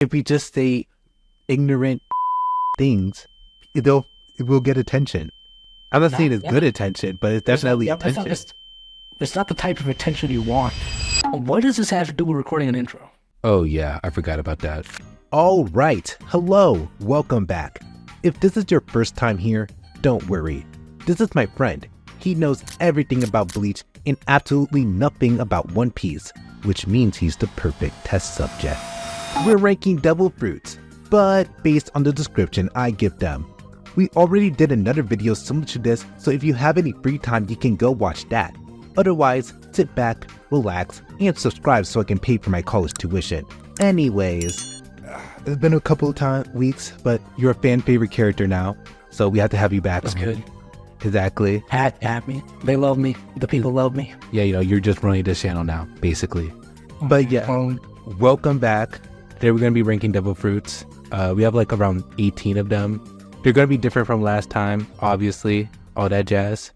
If we just say ignorant things, it will get attention. I'm not saying it's good attention, but it's definitely attention. It's not the type of attention you want. What does this have to do with recording an intro? Oh yeah, I forgot about that. All right, hello, welcome back. If this is your first time here, don't worry. This is my friend. He knows everything about Bleach and absolutely nothing about One Piece, which means he's the perfect test subject. We're ranking devil fruits, but based on the description I give them. We already did another video similar to this, so if you have any free time, you can go watch that. Otherwise, sit back, relax, and subscribe so I can pay for my college tuition. Anyways, it's been a couple of weeks, but you're a fan favorite character now, so we have to have you back. That's good. Exactly. At me. They love me. The people love me. Yeah, you're just running this channel now, basically. But yeah, welcome back. Today we're going to be ranking devil fruits. We have like around 18 of them. They're going to be different from last time, obviously, all that jazz.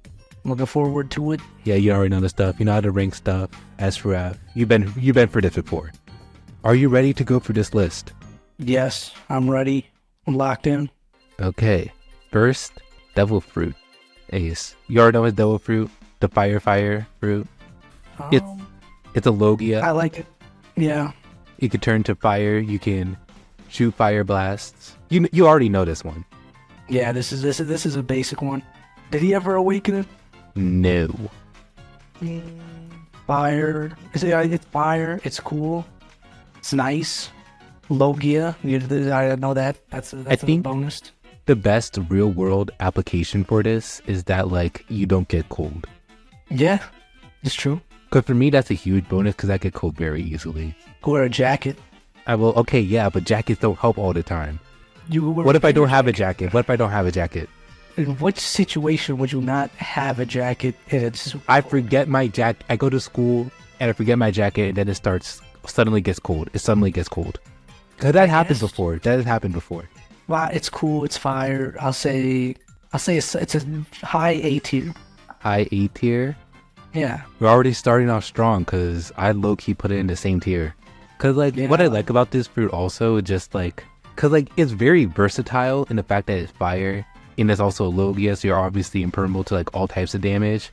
Looking forward to it. Yeah, you already know the stuff. You know how to rank stuff. As for F, you've been for this before. Are you ready to go through this list? Yes, I'm ready. I'm locked in. Okay, first, devil fruit. Ace. You already know his devil fruit, the fire fruit. It's a Logia. I like it. Yeah. You can turn to fire. You can shoot fire blasts. You already know this one. Yeah, this is a basic one. Did he ever awaken it? No. Fire. It's fire. It's cool. It's nice. Logia. I know that. That's a bonus. The best real world application for this is that like you don't get cold. Yeah, it's true. Because for me that's a huge bonus because I get cold very easily. Wear a jacket. I will. Okay, yeah, but jackets don't help all the time. What if I don't have a jacket? What if I don't have a jacket? In what situation would you not have a jacket? I forget my jacket. I go to school and I forget my jacket, and then it suddenly gets cold. It suddenly gets cold. Cause that happened before. That has happened before. Well, it's cool. It's fire. I'll say it's a high A tier. High A tier. Yeah. We're already starting off strong because I low key put it in the same tier. Cause like what I like about this fruit also is just like, cause like it's very versatile in the fact that it's fire and it's also a Logia, so you're obviously impermeable to like all types of damage.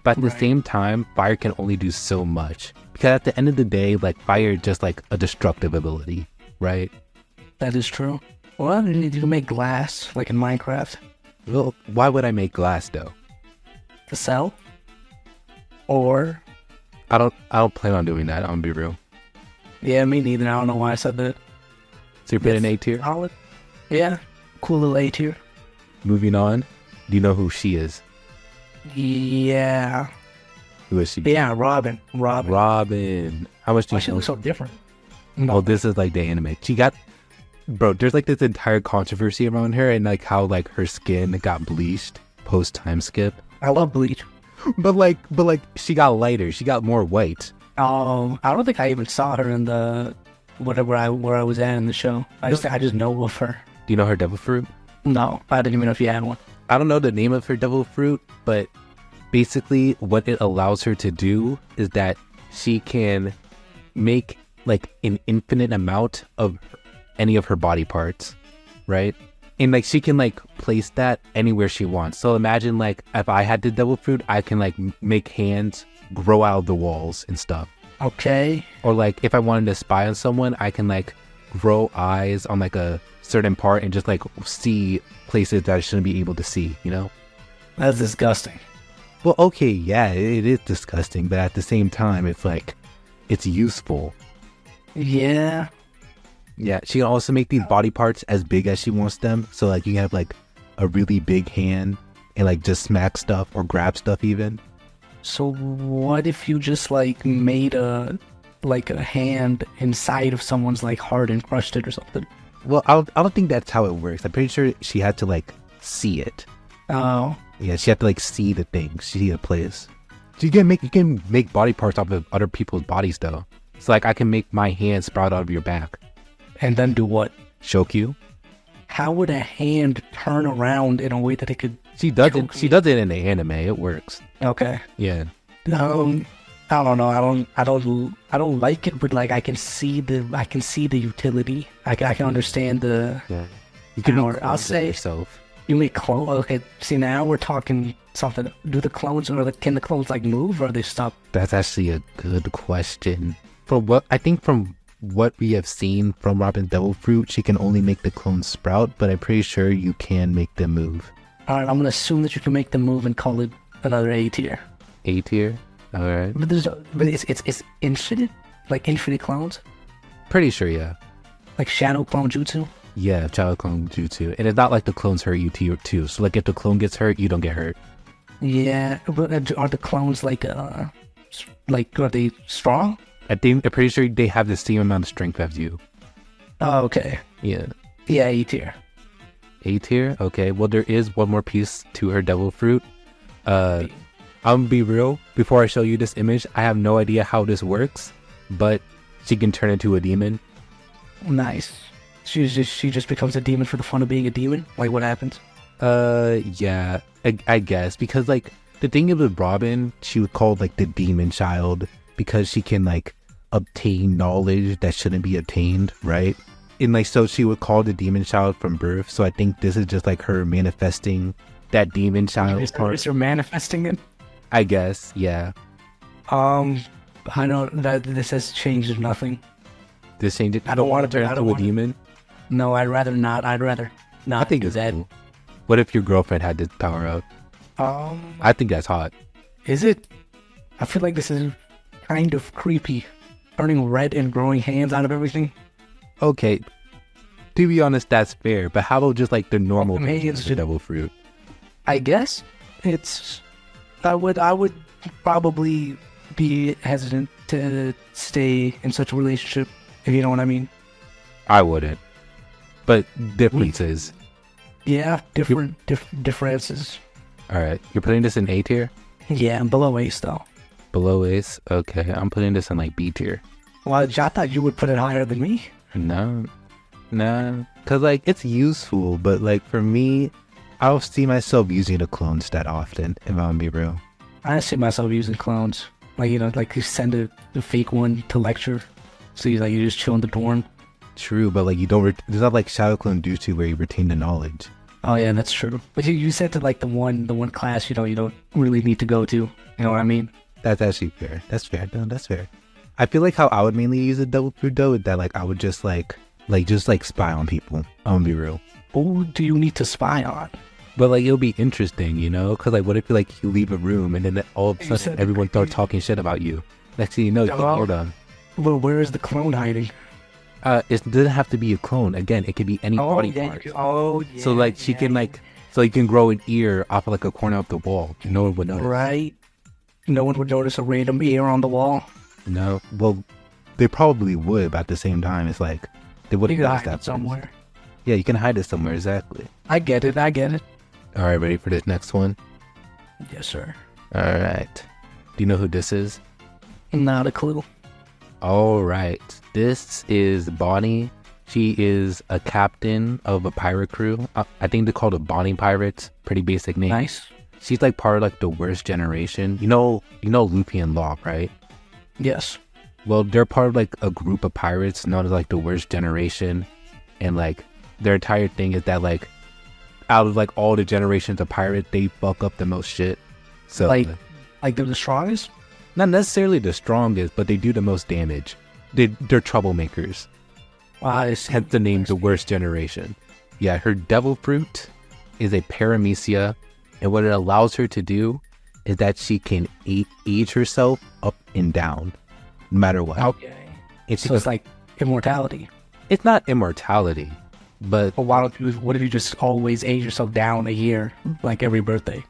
But at the same time, fire can only do so much because at the end of the day, like fire is just like a destructive ability, right? That is true. Well, you can make glass like in Minecraft. Well, why would I make glass though? To sell? Or I don't plan on doing that. I'm gonna be real. Yeah, me neither. I don't know why I said that. So you're putting A tier? Solid. Yeah, cool little A tier. Moving on. Do you know who she is? Yeah. Who is she? Yeah, Robin. How much do you know? She looks so different. No. Oh, this is like the anime. She got, bro, there's like this entire controversy around her and like how like her skin got bleached post time skip. I love Bleach. But like she got lighter. She got more white. I don't think I even saw her in the where I was at in the show. I just know of her. Do you know her devil fruit? No, I didn't even know if you had one. I don't know the name of her devil fruit, but basically what it allows her to do is that she can make like an infinite amount of any of her body parts, right? And like she can like place that anywhere she wants. So imagine like if I had the devil fruit, I can like make hands grow out of the walls and stuff. Okay. Or like if I wanted to spy on someone, I can like grow eyes on like a certain part and just like see places that I shouldn't be able to see, you know? That's disgusting. Well, okay, yeah, it is disgusting, but at the same time, it's like, it's useful. Yeah. Yeah, she can also make these body parts as big as she wants them. So like you can have like a really big hand and like just smack stuff or grab stuff even. So what if you just like made a hand inside of someone's like heart and crushed it or something? Well, I don't think that's how it works. I'm pretty sure she had to like see it. Oh. Yeah, she had to like see the thing, see the place. So you can make body parts off of other people's bodies though. So like I can make my hand sprout out of your back. And then do what? Choke you. How would a hand turn around in a way that it could? She does it in the anime. It works. Okay. Yeah. I don't know. I don't like it, but like I can see the utility. I can understand the. Yeah. You can power. I'll say yourself. You make clone. Okay, see now we're talking something. Do the clones can the clones like move or are they stuck? That's actually a good question. From what we have seen from Robin's Devil Fruit, she can only make the clones sprout, but I'm pretty sure you can make them move. All right, I'm gonna assume that you can make them move and call it another A tier. A tier. All right. But it's infinite, like infinite clones, Pretty sure, yeah. like shadow clone jutsu. Yeah, child clone jutsu. And it's not like the clones hurt you too. So like if the clone gets hurt, you don't get hurt. Yeah, but are the clones like are they strong? I'm pretty sure they have the same amount of strength as you. Oh, okay. Yeah. Yeah, A tier. A tier? Okay. Well, there is one more piece to her devil fruit. I'm gonna be real. Before I show you this image, I have no idea how this works, but she can turn into a demon. Nice. She just becomes a demon for the fun of being a demon? Like, what happens? Yeah, I guess. Because, like, the thing is with Robin, she was called, like, the demon child because she can, like, obtain knowledge that shouldn't be obtained, right? And, like, so she was called the demon child from birth. So I think this is just, like, her manifesting that demon child part. Is her manifesting it? I guess, yeah. I know that this has changed nothing. This changed it. I don't want to turn into a demon. No, I'd rather not. I'd rather not. I think it's cool. What if your girlfriend had this power up? I think that's hot. Is it? I feel like this is kind of creepy. Turning red and growing hands out of everything. Okay. To be honest, that's fair. But how about just like the normal devil fruit? I guess it's. I would probably be hesitant to stay in such a relationship, if you know what I mean. I wouldn't. But differences. Yeah, differences. Alright, you're putting this in A tier? Yeah, I'm below Ace though. Below Ace? Okay, I'm putting this in like B tier. Well, I thought you would put it higher than me. No. Cause like, it's useful, but like for me, I don't see myself using the clones that often, if I'm gonna be real. I see myself using clones. Like, you know, like you send a fake one to lecture. So you just chill in the dorm. True, but like you don't, there's not like Shadow Clone Jutsu where you retain the knowledge. Oh yeah, that's true. But you said to like the one class, you don't really need to go to. You know what I mean? That's actually fair. That's fair. No, that's fair. I feel like how I would mainly use a devil fruit though is that like I would just like spy on people. I'm gonna be real. Who do you need to spy on? But like it'll be interesting, you know? Cause like what if you leave a room and then all of a sudden everyone starts talking shit about you? Next thing you know, hold on. Well, where is the clone hiding? It doesn't have to be a clone. Again, it could be any body part. Yeah. So like she can like, so you can grow an ear off of like a corner of the wall. No one would notice. Right. No one would notice a random ear on the wall. No. Well, they probably would, but at the same time, it's like they wouldn't notice that somewhere. Yeah, you can hide it somewhere. Exactly. I get it. All right, ready for this next one? Yes, sir. All right. Do you know who this is? Not a clue. All right. This is Bonney. She is a captain of a pirate crew. I think they're called the Bonney Pirates. Pretty basic name. Nice. She's like part of like the worst generation. You know Luffy and Law, right? Yes. Well, they're part of like a group of pirates known as like the worst generation. And like their entire thing is that like out of like all the generations of pirates, they fuck up the most shit. So like they're the strongest? Not necessarily the strongest, but they do the most damage. They're troublemakers. Wow, hence the name the worst generation. Yeah, her devil fruit is a paramecia, and what it allows her to do is that she can age herself up and down, no matter what. Okay. So it's like immortality. It's not immortality, but what if you just always age yourself down a year, like every birthday?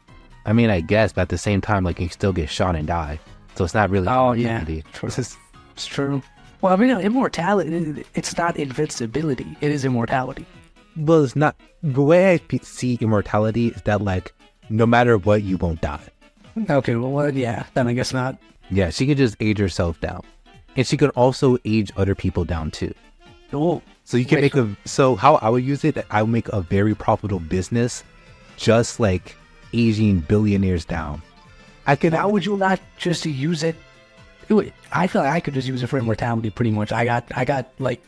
I mean, I guess, but at the same time, like you still get shot and die. So it's not really. Oh yeah, it's true. Well, I mean, immortality. It's not invincibility. It is immortality. Well, it's not. The way I see immortality is that like, no matter what, you won't die. Okay. Well, yeah. Then I guess not. Yeah, she could just age herself down, and she could also age other people down too. Oh. So you can So how I would use it, I would make a very profitable business, just like aging billionaires down. How would you not just use it I feel like I could just use it for immortality pretty much. I got like,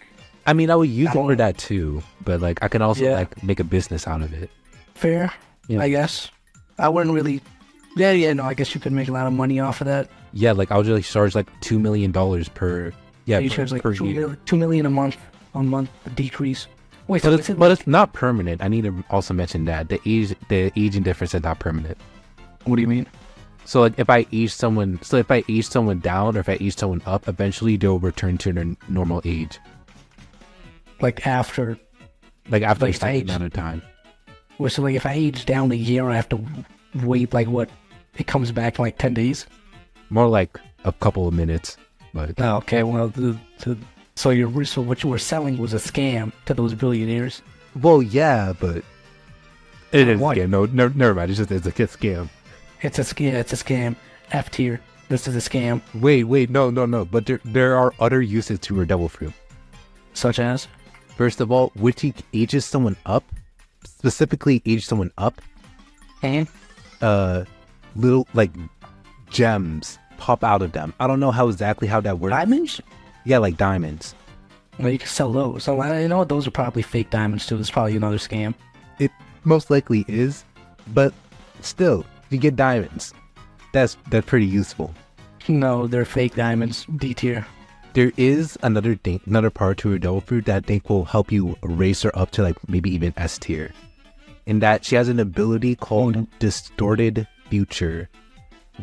I mean, I would use it for that too, but like I can also Yeah. like make a business out of it. fair, Yeah. I guess. I wouldn't really. Yeah, no, I guess you could make a lot of money off of that. Yeah, like I'll just charge like $2 million per. Yeah, You per, charge like per 2 year. million a month, decrease. Wait, But so it's, but it's not permanent. I need to also mention that the aging difference is not permanent. what do you mean? So like if I age someone down or if I age someone up, eventually they'll return to their normal age. Like after, Like after Like a certain age. amount of time. so like if I age down a year, I have to wait like what? It comes back in like 10 days. More like a couple of minutes. But Oh, okay, well, so what you were selling was a scam to those billionaires. well, yeah, but it is a What? scam. No, never mind. It's a scam. It's a scam. It's a scam. F tier. This is a scam. Wait, no. But there are other uses to her devil fruit. Such as? First of all, when she ages someone up, specifically age someone up, And? little like gems pop out of them. I don't know exactly how that works. Diamonds? Yeah, like diamonds. Well, you can sell those. So, you know what? Those are probably fake diamonds, too. It's probably another scam. It most likely is, but still, you get diamonds. That's pretty useful. No, they're fake diamonds. D tier. There is another part to her devil fruit that I think will help you raise her up to like maybe even S tier. In that she has an ability called Distorted Future,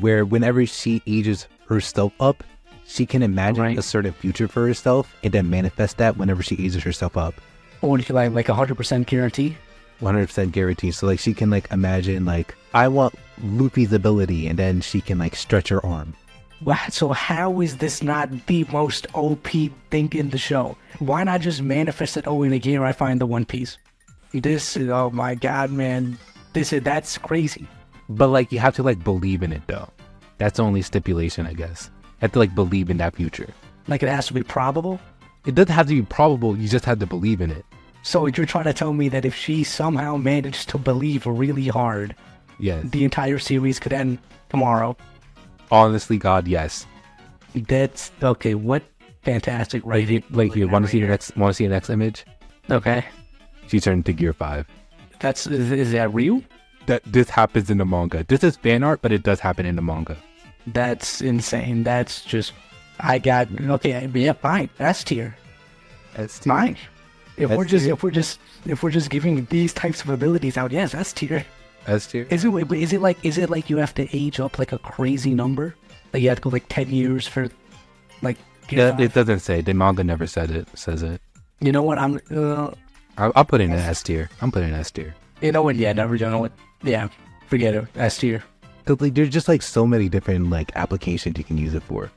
where whenever she ages herself up, she can imagine Right. a certain future for herself and then manifest that whenever she ages herself up. Or you can like 100% guarantee. 100% guaranteed. So like she can like imagine like, I want Luffy's ability, and then she can like stretch her arm. Wow, so how is this not the most OP thing in the show? Why not just manifest it? Oh, in a year I find the One Piece. This is, oh my god, man. That's crazy. But like you have to like believe in it though. That's the only stipulation, I guess. You have to like believe in that future. Like it has to be probable. It doesn't have to be probable, you just have to believe in it. So you're trying to tell me that if she somehow managed to believe really hard, Yes. the entire series could end tomorrow? Honestly, God, yes. That's okay. What fantastic writing! Like you want to see the next image? Okay, She turned to Gear 5. is that real? That this happens in the manga. This is fan art, but it does happen in the manga. That's insane. That's just okay. Yeah, fine. That's tier. That's Fine. If S we're just giving these types of abilities out, yes, that's tier. S tier. Is it like you have to age up like a crazy number? Like you have to go like 10 years for like. Yeah, it doesn't say. The manga never says it. You know what? I'll put in an S tier. I'm putting an S tier. You know what? Yeah, never. You know what? Yeah, forget it. S tier. Cause like there's just like so many different like applications you can use it for.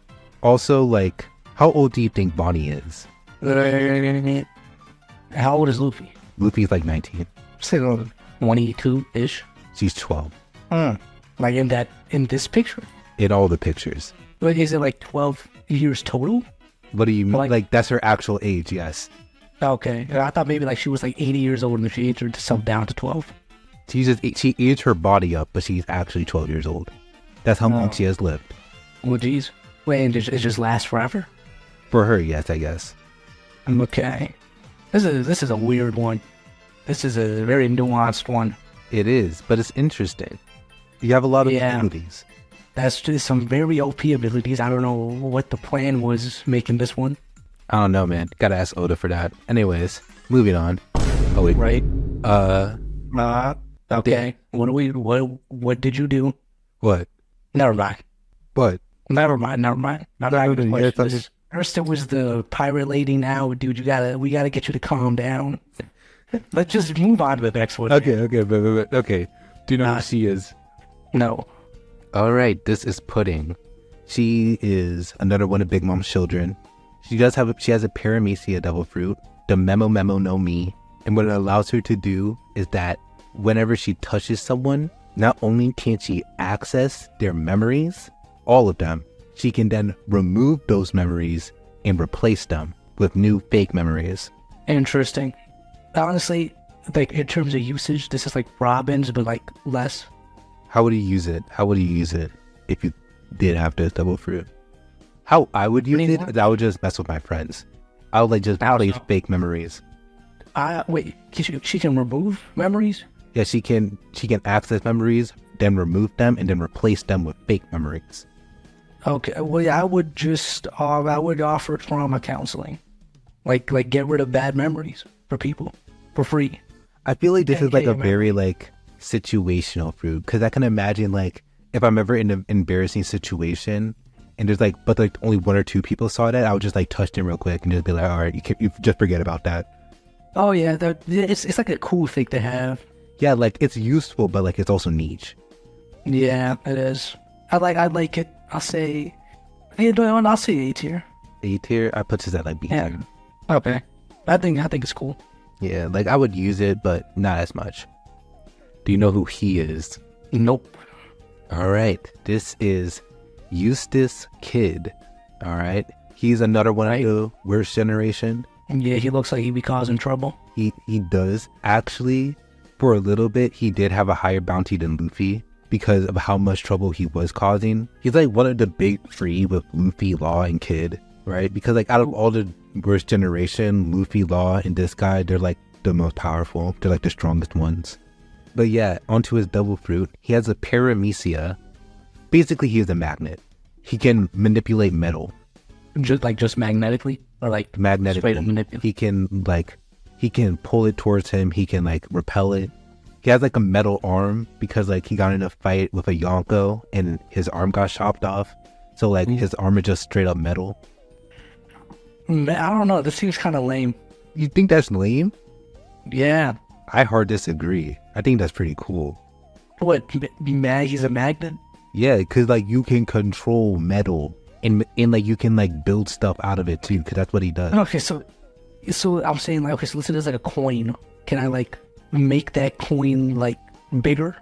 Also, like, how old do you think Bonney is? How old is Luffy? Luffy's like 19. 22-ish. She's 12. Like in this picture. In all the pictures. But is it like 12 years total? What do you mean? Like- Like that's her actual age? Yes. Okay. I thought maybe like she was like 80 years old and she aged herself down to 12. She aged her body up, but she's actually 12 years old. That's how long she has lived. Well, geez. Wait, and it just lasts forever? For her, yes, I guess. Okay. This is a weird one. This is a very nuanced one. It is, but it's interesting. You have a lot of Yeah. abilities. That's just some very OP abilities. I don't know what the plan was making this one. I don't know, man. Gotta ask Oda for that. Anyways, moving on. Oh wait. Right? Uh, Okay. What did you do? what? Never mind. What? Never mind. Not even Yeah, question it's like- this. First it was the pirate lady. Now, dude, we gotta get you to calm down. Let's just move on to the next one. Okay. Do you know who she is? No. All right, this is Pudding. She is another one of Big Mom's children. She has a paramecia devil fruit, the Memo no Mi, and what it allows her to do is that whenever she touches someone, not only can she access their memories, all of them, she can then remove those memories and replace them with new fake memories. Interesting. Honestly, like in terms of usage, this is like Robin's, but like less. How would you use it? How would you use it if you did have this devil fruit? How I would use it What? is I would just mess with my friends. I would like just How play so? fake memories. Wait, she can remove memories? Yeah, she can access memories, then remove them, and then replace them with fake memories. Okay, well, yeah, I would offer trauma counseling. Like get rid of bad memories for people for free. I feel like this is like a Okay, very like situational fruit, because I can imagine like if I'm ever in an embarrassing situation and there's like only one or two people saw that, I would just like touch them real quick and just be like, all right, you just forget about that. Oh yeah, it's like a cool thing to have. Yeah, like it's useful, but like it's also niche. Yeah, it is. I like it. I'll say, you know, I'll say A tier. A tier, I put this at like B tier. Yeah. Okay. I think it's cool. Yeah, like I would use it, but not as much. Do you know who he is? Nope. All right, this is Eustace Kid. All right, he's another one of the worst generation. Yeah, he looks like he'd be causing trouble. He does. Actually, for a little bit, he did have a higher bounty than Luffy because of how much trouble he was causing. He's like one of the big three with Luffy, Law, and Kid, right? Because like out of all the worst generation, Luffy, Law, and this guy, they're like the most powerful. They're like the strongest ones. But yeah, onto his double fruit. He has a paramecia. Basically, he is a magnet. He can manipulate metal. Just magnetically, or like Magnetically. straight up manipulate. He can pull it towards him. He can like repel it. He has like a metal arm because like he got in a fight with a Yonko and his arm got chopped off. So like his arm is just straight up metal. Man, I don't know. This seems kind of lame. You think that's lame? Yeah. I hard disagree. I think that's pretty cool. What? He's a magnet? Yeah, because like you can control metal and like you can like build stuff out of it too, because that's what he does. Okay, so I'm saying like, okay, so listen, there's like a coin. Can I like make that coin like bigger?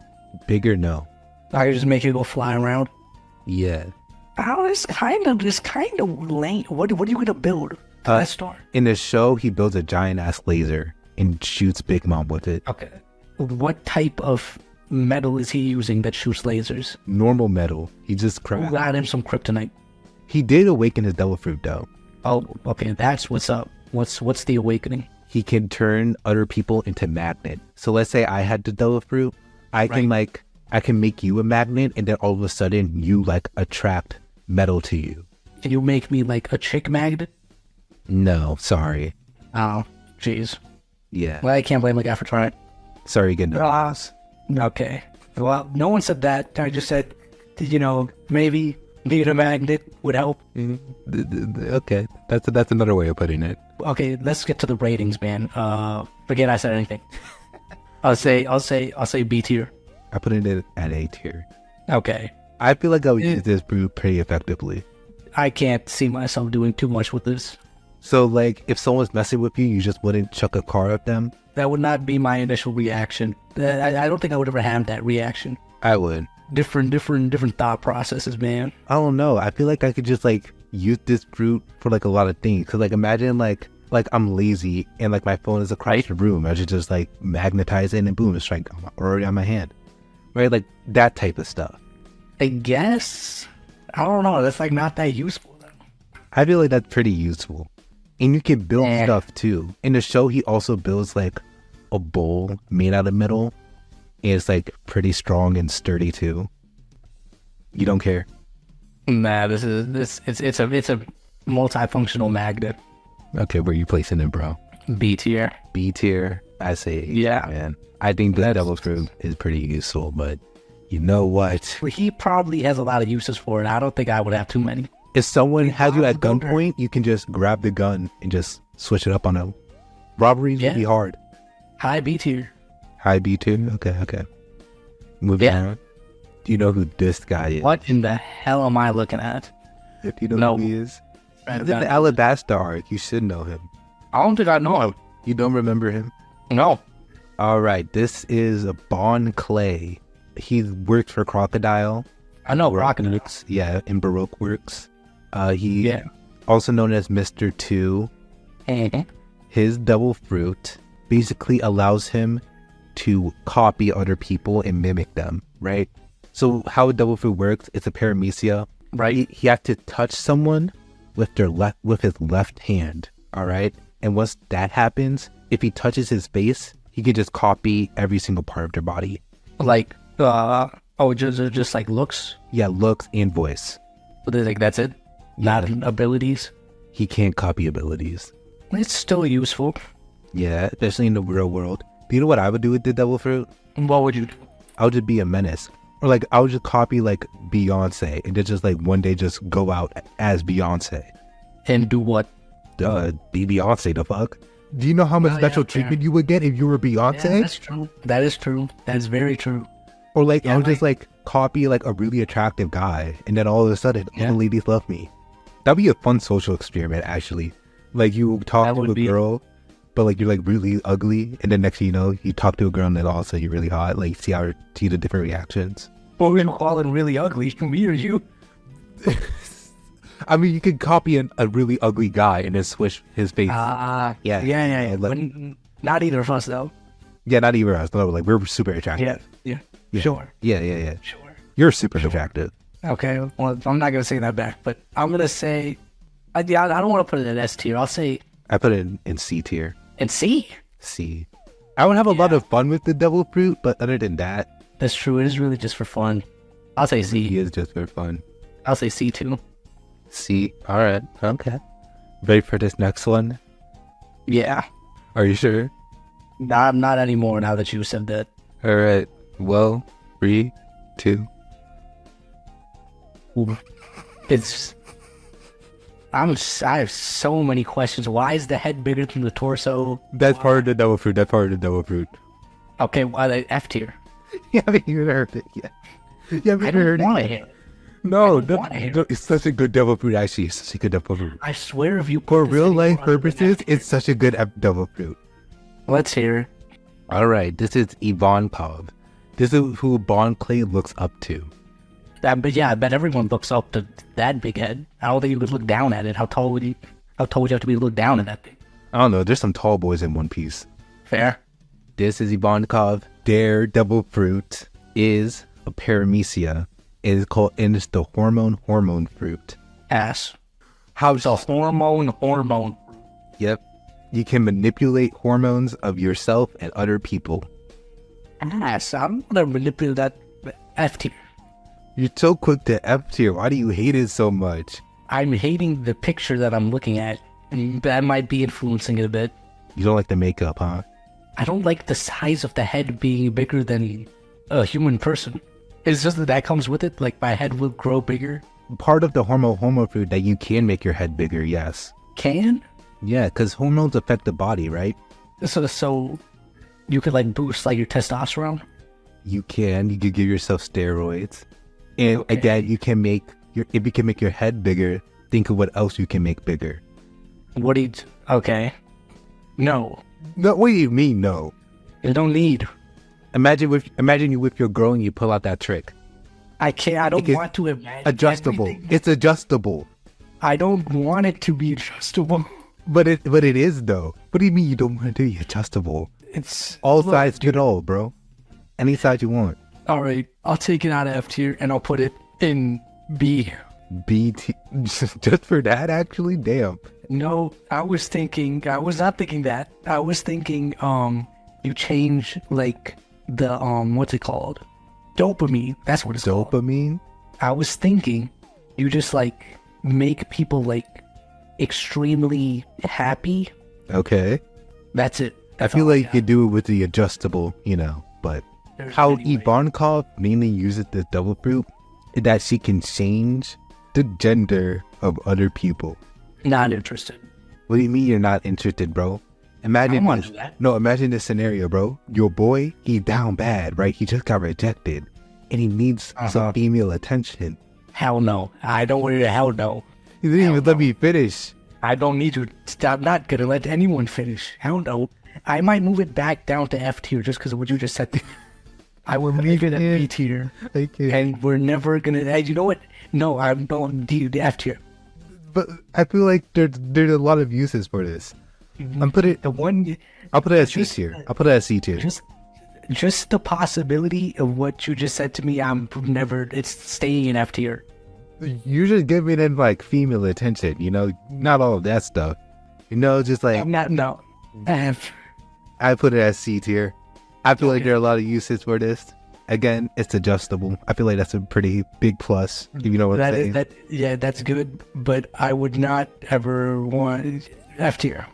Bigger? No. I can just make it go fly around. Yeah. Oh, it's kind of lame. What are you gonna build? Let's start. In the show, he builds a giant ass laser and shoots Big Mom with it. Okay. What type of metal is he using that shoots lasers? Normal metal. He just Who got him some kryptonite? He did awaken his devil fruit though. Oh, okay, that's what's up. What's the awakening? He can turn other people into magnet. So let's say I had the devil fruit, I can make you a magnet, and then all of a sudden you like attract metal to you. Can you make me like a chick magnet? No, sorry. Oh, jeez. Yeah. Well, I can't blame the guy for trying. Sorry again. Okay. Well, no one said that. I just said, you know, maybe being a magnet would help. Okay, that's another way of putting it. Okay, let's get to the ratings, man. Forget I said anything. I'll say B tier. I put it at A tier. Okay. I feel like I would use this brew pretty effectively. I can't see myself doing too much with this. So like if someone's messing with you, you just wouldn't chuck a car at them? That would not be my initial reaction. I don't think I would ever have that reaction. I would. Different thought processes, man. I don't know. I feel like I could just like use this fruit for like a lot of things. Cause like imagine like I'm lazy and like my phone is across the room. I should just like magnetize it and boom, it's like already on my hand. Right? Like that type of stuff. I guess. I don't know. That's like not that useful though. I feel like that's pretty useful. And you can build stuff too. In the show, he also builds like a bowl made out of metal. And it's like pretty strong and sturdy too. You don't care? Nah, it's a multifunctional magnet. Okay, where you placing it, bro? B tier. B tier. I say, Yeah. man. I think the devil fruit is pretty useful, but you know what? He probably has a lot of uses for it. I don't think I would have too many. If someone has you at gunpoint, you can just grab the gun and just switch it up on them. Robberies would be hard. High B tier. High B tier? Okay. Moving on. Do you know who this guy is? What in the hell am I looking at? If you know who he is? Right, He's in the Alabasta arc. You should know him. I don't think I know him. You don't remember him? No. All right. This is Bon Clay. He works for Crocodile. I know Crocodile. Yeah, in Baroque Works. He also known as Mr. 2. His double fruit basically allows him to copy other people and mimic them, right? So how a double fruit works, it's a paramecia. Right. He has to touch someone with his left hand. All right, and once that happens, if he touches his face, he can just copy every single part of their body. Like, just like looks? Yeah, looks and voice. But like that's it? Not abilities? He can't copy abilities. It's still useful. Yeah, especially in the real world. Do you know what I would do with the devil fruit? What would you do? I would just be a menace. Or like, I would just copy like Beyonce and then just like one day just go out as Beyonce. And do what? Be Beyonce, the fuck? Do you know how much special treatment you would get if you were Beyonce? Yeah, that's true. That is true. That is very true. Or like, I would just like copy like a really attractive guy and then all of a sudden all the ladies love me. That'd be a fun social experiment, actually. Like, you talk to a girl, but like you're like really ugly, and then next thing you know, you talk to a girl and then also you're really hot. Like, see the different reactions. Well, we're calling really ugly. Me or you? I mean, you could copy a really ugly guy and then switch his face. Yeah. But not either of us, though. Yeah, not either of us. No, like, we're super attractive. Yeah. Sure. Yeah. Sure. You're super attractive. Okay, well, I'm not gonna say that back, but I'm gonna say, I don't want to put it in S tier. I'll say I put it in C tier. In C. C. I would have a lot of fun with the devil fruit, but other than that, that's true. It is really just for fun. I'll say C. He is just for fun. I'll say C too. C. All right. Okay. Ready for this next one? Yeah. Are you sure? No, I'm not anymore now that you said that. All right. Well, 3, 2. I have so many questions. Why is the head bigger than the torso? That's part of the devil fruit. Okay, why the F tier? You haven't even heard it yet. You haven't heard it. I don't want to hear it. No, it's such a good devil fruit, actually. It's such a good devil fruit. I swear if you... For real life purposes, it's such a good devil fruit. Let's hear it. All right, this is Ivankov. This is who Bon Clay looks up to. But yeah, I bet everyone looks up to that big head. I don't think you could look down at it. How tall would you have to be to look down at that thing? I don't know. There's some tall boys in One Piece. Fair. This is Ivankov. Their devil fruit is a paramecia. It is called, and it's the hormone fruit. Ass. How it's a hormone. Yep. You can manipulate hormones of yourself and other people. Ass. I'm gonna manipulate that F tier. You're so quick to F tier. Why do you hate it so much? I'm hating the picture that I'm looking at. That might be influencing it a bit. You don't like the makeup, huh? I don't like the size of the head being bigger than a human person. It's just that comes with it. Like, my head will grow bigger. Part of the hormone fruit that you can make your head bigger, yes. Can? Yeah, because hormones affect the body, right? So you could like boost like your testosterone? You could give yourself steroids. And again, if you can make your head bigger, think of what else you can make bigger. Okay. No. No, what do you mean, no? You don't need. Imagine you with your girl and you pull out that trick. I can't. I don't want to imagine. Adjustable. Everything. It's adjustable. I don't want it to be adjustable. But it is though. What do you mean you don't want it to be adjustable? It's all sides fit all, bro. Any side you want. All right, I'll take it out of F tier and I'll put it in B. Just for that, actually? Damn. No, I was not thinking that. I was thinking, you change like the what's it called? Dopamine. That's what it's called. Dopamine? I was thinking you just like make people like extremely happy. Okay. That's it. I feel like you could do it with the adjustable, but how Ivankov mainly uses the devil fruit is that she can change the gender of other people. Not interested. What do you mean you're not interested, bro? Imagine this scenario, bro. Your boy, he down bad, right? He just got rejected and he needs some female attention. Hell no. I don't want you to hell no. You didn't even let me finish. I don't need you. I'm not gonna let anyone finish. Hell no. I might move it back down to F tier just because of what you just said. I will leave it at B tier. And we're never gonna. Hey, you know what? No, I'm going to F tier. But I feel like there's a lot of uses for this. I'll put it as C tier. I'll put it as C tier. Just the possibility of what you just said to me, it's staying in F tier. You're just giving him like female attention, you know, not all of that stuff. You know, just like No. I put it as C tier. I feel like there are a lot of uses for this. Again, it's adjustable. I feel like that's a pretty big plus, if you know what I'm saying. Yeah, that's good, but I would not ever want F tier.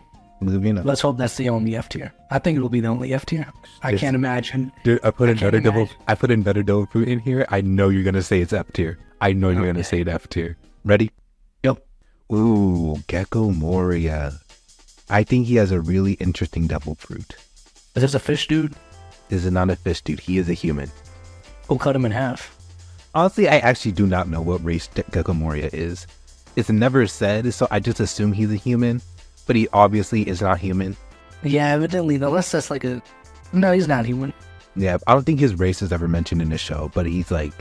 Moving on. Let's hope that's the only F tier. I think it'll be the only F tier. I can't imagine. Dude, I put another double fruit in here. I know you're gonna say it's F tier. I know you're gonna say it F tier. Ready? Yep. Ooh, Gecko Moria. I think he has a really interesting devil fruit. Is this a fish dude? This is not a fish dude. He is a human. Who cut him in half? Honestly, I actually do not know what race Gecko Moria is. It's never said, so I just assume he's a human. But he obviously is not human. Yeah, evidently, unless that's like a... No, he's not human. Yeah, I don't think his race is ever mentioned in the show, but he's I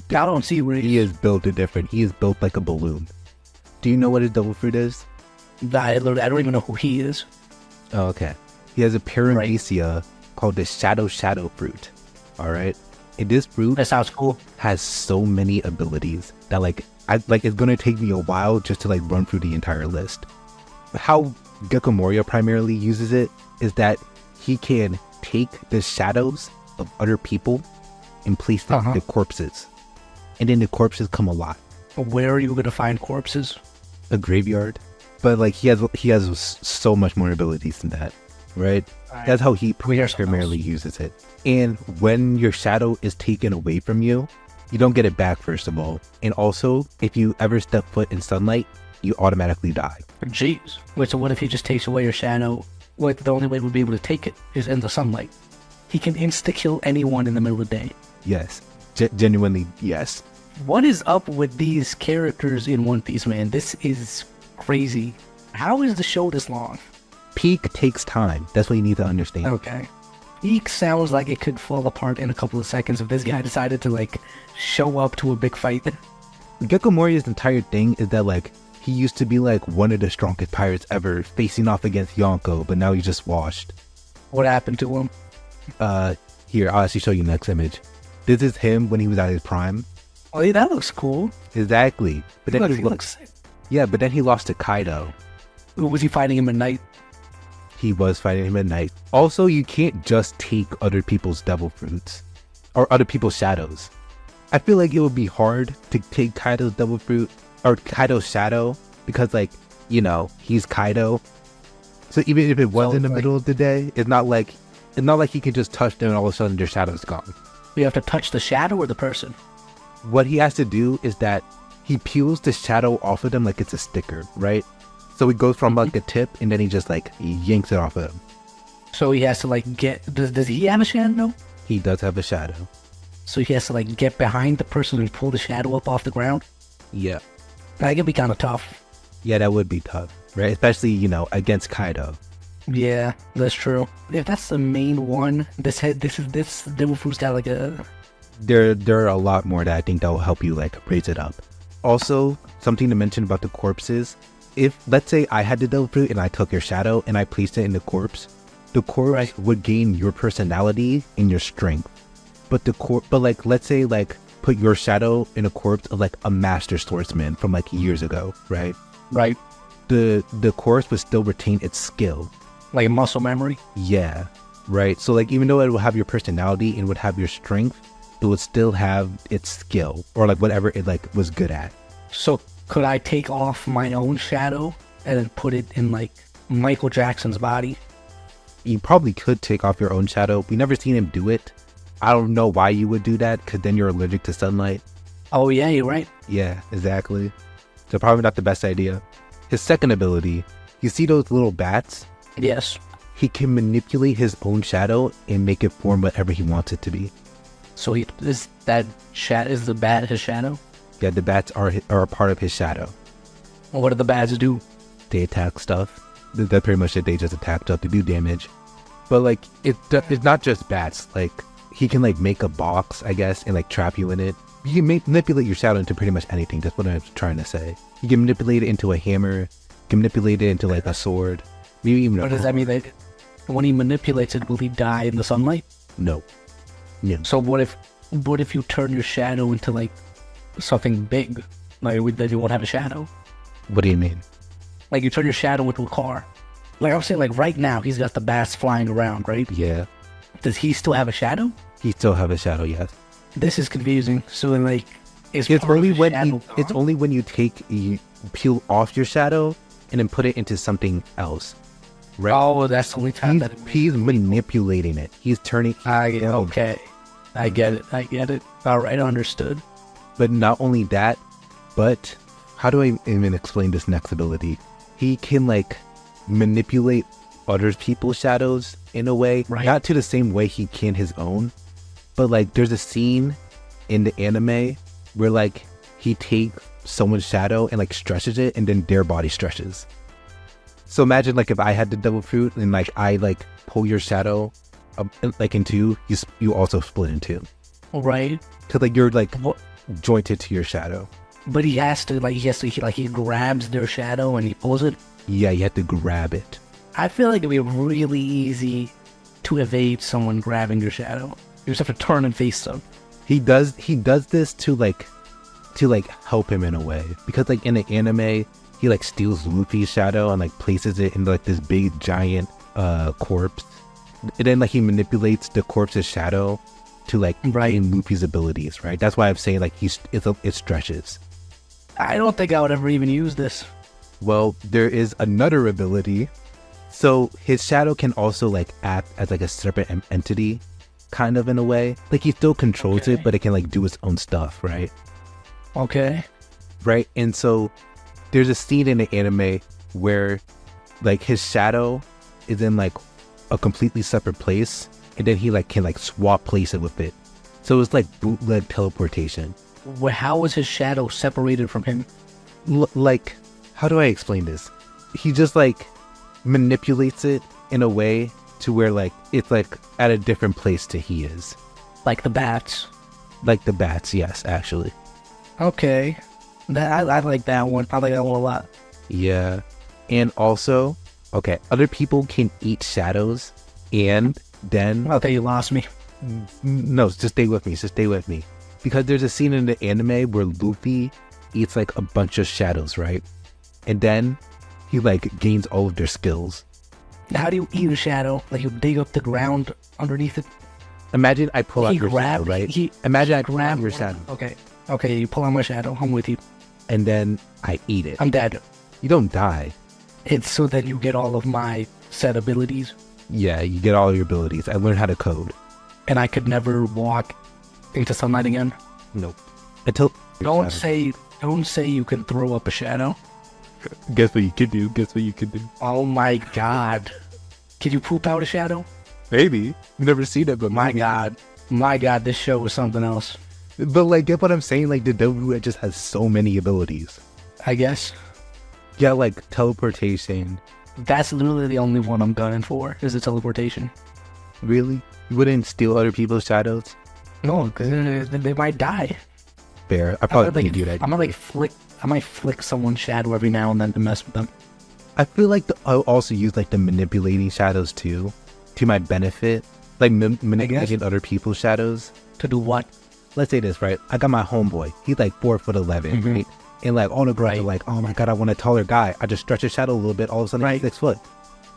don't see race. He is built different. He is built like a balloon. Do you know what his devil fruit is? I don't even know who he is. Oh, okay. He has a paramecia called the shadow fruit. All right. And this fruit That sounds cool. has so many abilities that it's gonna take me a while just to run through the entire list. How Gecko Moria primarily uses it is that he can take the shadows of other people and place them in the corpses, and then the corpses come alive. Where are you gonna find corpses? A graveyard. But he has so much more abilities than that, right? That's how he primarily uses it. And when your shadow is taken away from you, you don't get it back, first of all. And also, if you ever step foot in sunlight, you automatically die. Jeez. Wait, so what if he just takes away your shadow? The only way we'll be able to take it is in the sunlight. He can insta-kill anyone in the middle of the day. Yes. Genuinely, yes. What is up with these characters in One Piece, man? This is crazy. How is the show this long? Peak takes time. That's what you need to understand. Okay. Peak sounds like it could fall apart in a couple of seconds if this guy decided to, show up to a big fight. Gecko Moria's entire thing is that, he used to be, one of the strongest pirates ever, facing off against Yonko, but now he's just washed. What happened to him? Here, I'll actually show you the next image. This is him when he was at his prime. Oh, yeah, that looks cool. Exactly. But then he looks sick. Yeah, but then he lost to Kaido. Was he fighting him at night? He was fighting him at night. Also, you can't just take other people's devil fruits. Or other people's shadows. I feel like it would be hard to take Kaido's devil fruit, or Kaido's shadow, because, he's Kaido. So even if it was in the middle of the day, it's not like he can just touch them and all of a sudden their shadow's gone. You have to touch the shadow or the person? What he has to do is that he peels the shadow off of them like it's a sticker, right? So it goes from a tip, and then he just he yanks it off of him. So he has to does he have a shadow? He does have a shadow. So he has to get behind the person and pull the shadow up off the ground? Yeah. That could be kind of tough. Yeah, that would be tough, right? Especially, against Kaido. Yeah, that's true. If that's the main one, this devil fruit's got a... There are a lot more that I think that will help you raise it up. Also, something to mention about the corpses. If, let's say I had the devil fruit and I took your shadow and I placed it in the corpse would gain your personality and your strength. But let's say put your shadow in a corpse of a master swordsman from years ago, right? Right. The corpse would still retain its skill. Like muscle memory? Yeah. Right. So even though it will have your personality and would have your strength, it would still have its skill or whatever it was good at. So could I take off my own shadow and then put it in Michael Jackson's body? You probably could take off your own shadow. We never seen him do it. I don't know why you would do that, because then you're allergic to sunlight. Oh yeah, you're right. Yeah, exactly. So probably not the best idea. His second ability, you see those little bats? Yes. He can manipulate his own shadow and make it form whatever he wants it to be. So is the bat his shadow? Yeah, the bats are a part of his shadow. Well, what do the bats do? They attack stuff. That's pretty much it. They just attack stuff to do damage. But it's not just bats. He can make a box, I guess, and trap you in it. You can manipulate your shadow into pretty much anything. That's what I'm trying to say. You can manipulate it into a hammer. You can manipulate it into a sword. Maybe even. What does that mean? When he manipulates it, will he die in the sunlight? No. Yeah. So what if you turn your shadow into something big? Like, that you won't have a shadow. What do you mean? Like, you turn your shadow into a car. Like, I was saying, like, right now, he's got the bats flying around, right? Yeah. Does he still have a shadow? He still have a shadow, yes. This is confusing. So, like, It's only when you peel off your shadow and then put it into something else. Right? Oh, that's the only time he's manipulating it. He's turning. Okay. I get it. All right, understood. But not only that, but how do I even explain this next ability? He can like manipulate other people's shadows in a way, right. Not to the same way he can his own, but like there's a scene in the anime where like he takes someone's shadow and like stretches it, and then their body stretches. So imagine like if I had the devil fruit and like I like pull your shadow like in two, you also split in two. Right. Cause like you're like jointed to your shadow. But he grabs their shadow and he pulls it. Yeah, you have to grab it. I feel like it'd be really easy to evade someone grabbing your shadow. You just have to turn and face them. He does this to help him in a way, because like in the anime he like steals Luffy's shadow and like places it in like this big giant corpse, and then like he manipulates the corpse's shadow to like gain Luffy's abilities, right? That's why I'm saying like it stretches. I don't think I would ever even use this. Well, there is another ability. So his shadow can also like act as like a separate entity, kind of in a way. Like he still controls it, but it can like do its own stuff, right? Okay. Right? And so there's a scene in the anime where like his shadow is in like a completely separate place, and then he like can like swap places with it. So it's like bootleg teleportation. Well, how was his shadow separated from him? Like, how do I explain this? He just like manipulates it in a way to where like it's like at a different place to he is. Like the bats. Like the bats, yes, actually. Okay. I like that one. I like that one a lot. Yeah. And also, okay, other people can eat shadows, and then... Okay, you lost me. No, just stay with me. Because there's a scene in the anime where Luffy eats like a bunch of shadows, right? And then he like gains all of their skills. How do you eat a shadow? Like you dig up the ground underneath it? Imagine I pull out your shadow, right? Imagine I grab your shadow. Okay, you pull out my shadow. I'm with you. And then I eat it. I'm dead. You don't die. It's so that you get all of my set abilities. Yeah, you get all your abilities. I learned how to code. And I could never walk into sunlight again? Nope. Until... Don't say you can throw up a shadow. Guess what you can do? Oh my god. Can you poop out a shadow? Maybe. I've never seen it, but my god, this show was something else. But like, get what I'm saying? Like, the devil just has so many abilities. I guess. Yeah, like teleportation. That's literally the only one I'm gunning for, is the teleportation. Really? You wouldn't steal other people's shadows? No, because they might die. Fair. I probably can't do that. I might flick someone's shadow every now and then to mess with them. I feel like I'll also use like the manipulating shadows too, to my benefit. Like manipulating other people's shadows. To do what? Let's say this, right? I got my homeboy. He's like 4'11", right? And like all the girls are like, oh my god, I want a taller guy. I just stretch his shadow a little bit, all of a sudden he's 6 foot.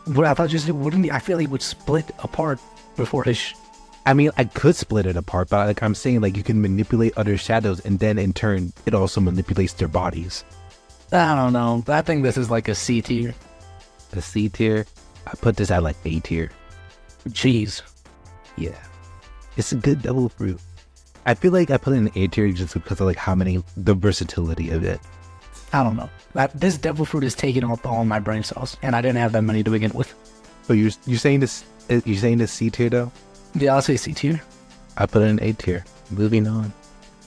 But I thought I feel like he would split apart before his... I mean, I could split it apart, but like I'm saying, like you can manipulate other shadows, and then in turn, it also manipulates their bodies. I don't know. I think this is like a C tier. A C tier? I put this at like A tier. Jeez. Yeah. It's a good devil fruit. I feel like I put it in A tier just because of like the versatility of it. I don't know. This devil fruit is taking off all my brain cells, and I didn't have that many to begin with. So you're saying this? You're saying this C tier though? Yeah, I'll say C tier. I put it in A tier. Moving on.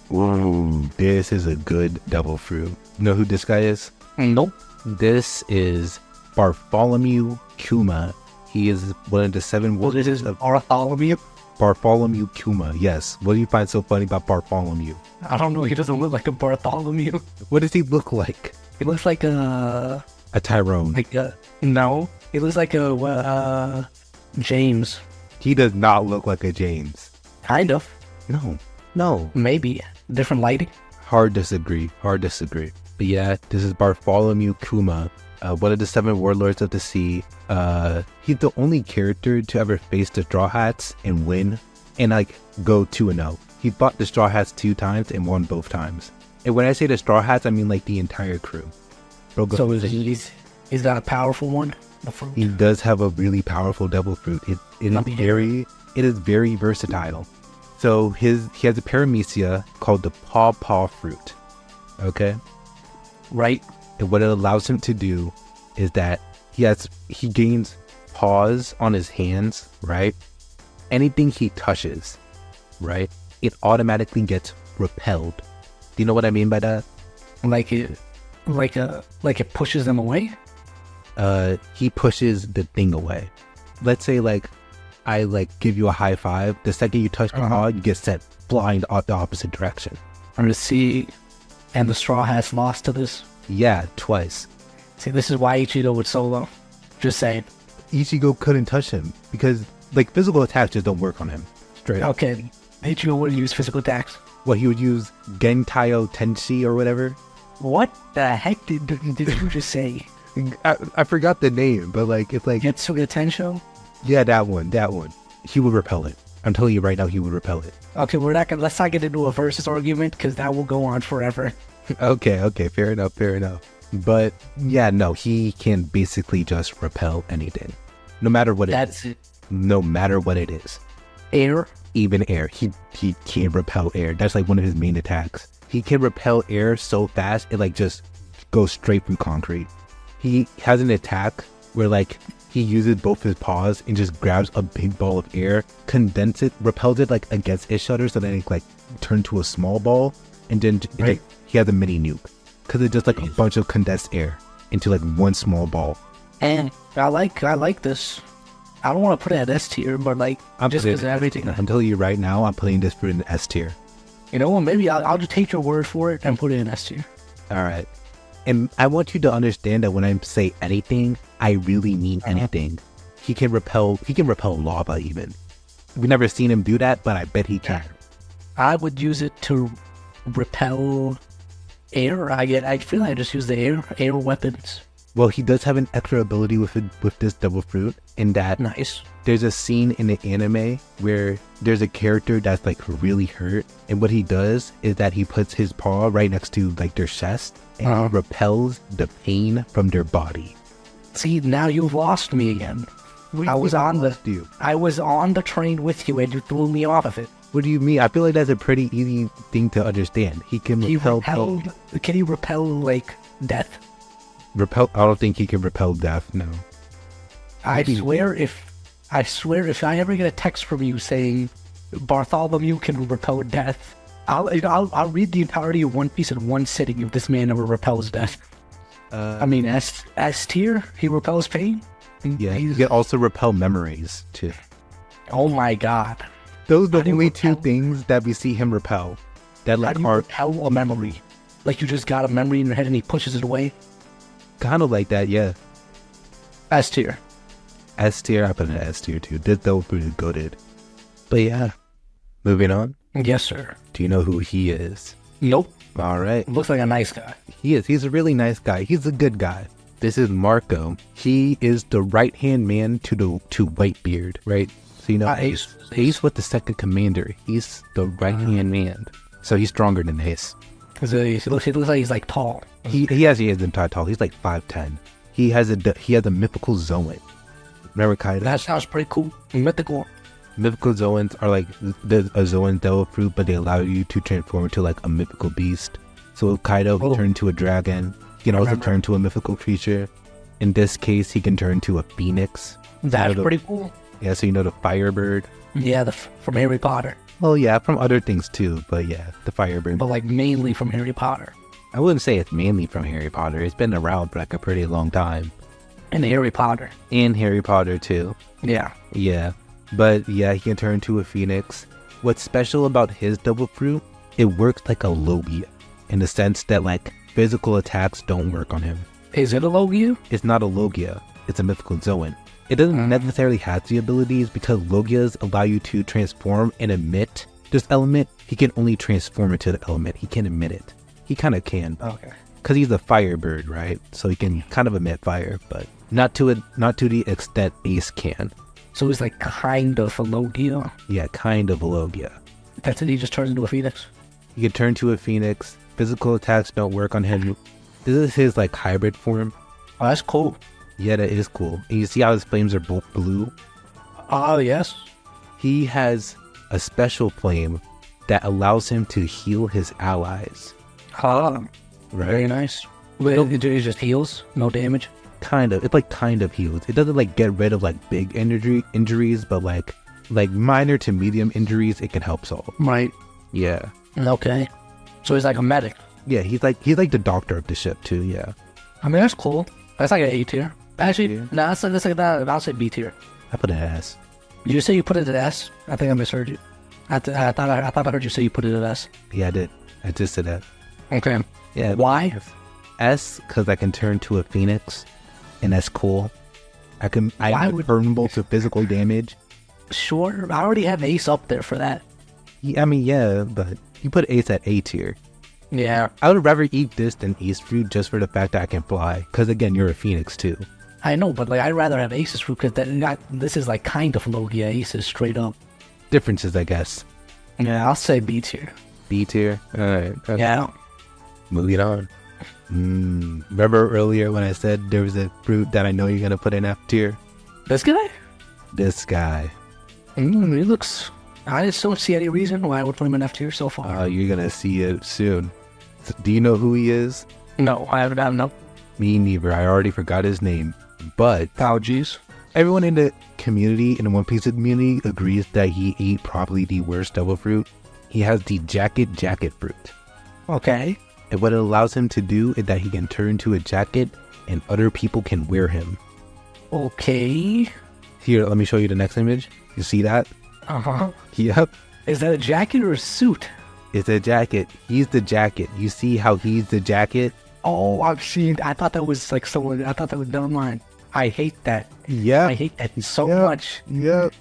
Whoa, this is a good devil fruit. You know who this guy is? Nope. This is Bartholomew Kuma. He is one of the 7 Well, this is Bartholomew? Bartholomew Kuma, yes. What do you find so funny about Bartholomew? I don't know, he doesn't look like a Bartholomew. What does he look like? He looks like a Tyrone. No, he looks like a James. He does not look like a James. Kind of. No. Maybe. Different lighting. Hard disagree. But yeah, this is Bartholomew Kuma, one of the 7 warlords of the sea. He's the only character to ever face the Straw Hats and win, and like go 2-0. He fought the Straw Hats 2 times and won both times. And when I say the Straw Hats, I mean like the entire crew. Bro, So he's got a powerful one. The fruit. he does have a really powerful devil fruit. It is very versatile. So he has a paramecia called the paw fruit. Okay? Right. And what it allows him to do is that he gains paws on his hands, right? Anything he touches, right? It automatically gets repelled. Do you know what I mean by that? Like it pushes them away. He pushes the thing away. Let's say like I like give you a high five. The second you touch the paw, you get sent flying the opposite direction. I'm gonna see, and the Straw Hats lost to this. Yeah, twice. See, this is why Ichigo would solo. Just saying. Ichigo couldn't touch him because like physical attacks just don't work on him. Straight up. Okay, Ichigo wouldn't use physical attacks. Well, he would use Gentaio Tenshi or whatever. What the heck did you just say? I forgot the name, but like it's like Getsuga Tensho? yeah, that one. He would repel it. I'm telling you right now, he would repel it. Okay, let's not get into a versus argument because that will go on forever. Okay, fair enough. But yeah, no, he can basically just repel anything, no matter what it is. That's it. No matter what it is, Air. even air. He can repel air. That's like one of his main attacks. He can repel air so fast it like just goes straight through concrete. He has an attack where like he uses both his paws and just grabs a big ball of air, condenses it, repels it like against each other, so then it like turns to a small ball, and then Right. he has a mini nuke because it's just like a bunch of condensed air into like one small ball. And I like this. I don't want to put it at S tier, but like just because of everything. I'm telling you right now, I'm putting this fruit in the S tier. You know what? Maybe I'll just take your word for it and put it in S tier. All right. And I want you to understand that when I say anything, I really mean anything. He can repel lava even. We've never seen him do that, but I bet he can. I would use it to repel air. I feel like I just use the air weapons. Well, he does have an extra ability with this devil fruit in that Nice. there's a scene in the anime where there's a character that's like really hurt, and what he does is that he puts his paw right next to like their chest and repels the pain from their body. See, now you've lost me again. I was on the train with you and you threw me off of it. What do you mean? I feel like that's a pretty easy thing to understand. He can repel. Can you repel like death? Repel. I don't think he can repel death. No. I swear if I ever get a text from you saying Bartholomew can repel death, I'll read the entirety of One Piece in one sitting if this man ever repels death. I mean, S tier, he repels pain. Yeah, he can also repel memories too. Oh my god. Those are the only two things that we see him repel. That like are repel a memory. Like you just got a memory in your head and he pushes it away. kind of like that, yeah. S tier. S tier, I put an S tier too. This though pretty goated. But yeah, moving on. Yes, sir. Do you know who he is? Nope. All right. Looks like a nice guy. He is. He's a really nice guy. He's a good guy. This is Marco. He is the right-hand man to Whitebeard, right? So you know, Ace with the second commander. He's the right-hand man. So he's stronger than Ace. He looks like he's like tall. He isn't tall. He's like 5'10". He has a mythical Zoan. Remember Kaido? That sounds pretty cool. Mythical. Mythical Zoans are like a Zoan devil fruit, but they allow you to transform into like a mythical beast. So Kaido can turn to a dragon. He can also turn to a mythical creature. In this case, he can turn to a phoenix. That's pretty cool. Yeah, so you know the Firebird. Yeah, from Harry Potter. Well, yeah, from other things too, but yeah, the Firebird. But like mainly from Harry Potter. I wouldn't say it's mainly from Harry Potter. It's been around for like a pretty long time. And Harry Potter. And Harry Potter too. Yeah. Yeah. But yeah, he can turn to a phoenix. What's special about his double fruit, it works like a Logia, in the sense that like physical attacks don't work on him. Is it a Logia? It's not a Logia, it's a mythical Zoan. It doesn't necessarily have the abilities because Logias allow you to transform and emit this element, he can only transform into the element. He can't emit it. He kind of can. Okay. Because he's a firebird, right? So he can kind of emit fire, but not to the extent Ace can. So he's like kind of a Logia. Yeah, kind of a Logia. That's it, he just turns into a phoenix? He can turn to a phoenix. Physical attacks don't work on him. This is his like hybrid form. Oh, that's cool. Yeah, that is cool. And you see how his flames are both blue? Oh, yes. He has a special flame that allows him to heal his allies. Right. Very nice. Wait, it just heals? No damage? Kind of. It like kind of heals. It doesn't like get rid of like big injuries, but like minor to medium injuries, it can help solve. Right. Yeah. Okay. So he's like a medic. Yeah, he's like the doctor of the ship too. Yeah. I mean, that's cool. That's like an A tier. Actually, Yeah. no, that's like that. I'll say B tier. I put an S. Did you say you put it at S? I think I misheard you. I thought I heard you say you put it at S. Yeah, I did. I just said that. Okay. Yeah. Why? S, because I can turn to a phoenix, and that's cool. I'm vulnerable to physical damage. Sure. I already have Ace up there for that. Yeah, I mean, yeah, but you put Ace at A tier. Yeah. I would rather eat this than Ace fruit just for the fact that I can fly. Because again, you're a phoenix too. I know, but like I'd rather have Ace's fruit because this is like kind of Logia. Ace is straight up. Differences, I guess. Yeah, I'll say B tier. B tier. All right. Okay. Yeah. Moving on. Remember earlier when I said there was a fruit that I know you're gonna put in F tier? This guy? This guy. He looks. I just don't see any reason why I would put him in F tier so far. You're gonna see it soon. Do you know who he is? No, I don't know. Me neither. I already forgot his name. But Aokiji. everyone in the community, in the One Piece community, agrees that he ate probably the worst devil fruit. He has the jacket fruit. Okay. And what it allows him to do is that he can turn to a jacket and other people can wear him. Okay. Here, let me show you the next image. You see that? Uh-huh. Yep. Is that a jacket or a suit? It's a jacket. He's the jacket. You see how he's the jacket? Oh, I've seen. I thought that was like someone. I thought that was down the line. I hate that. Yeah. I hate that so much. Yep.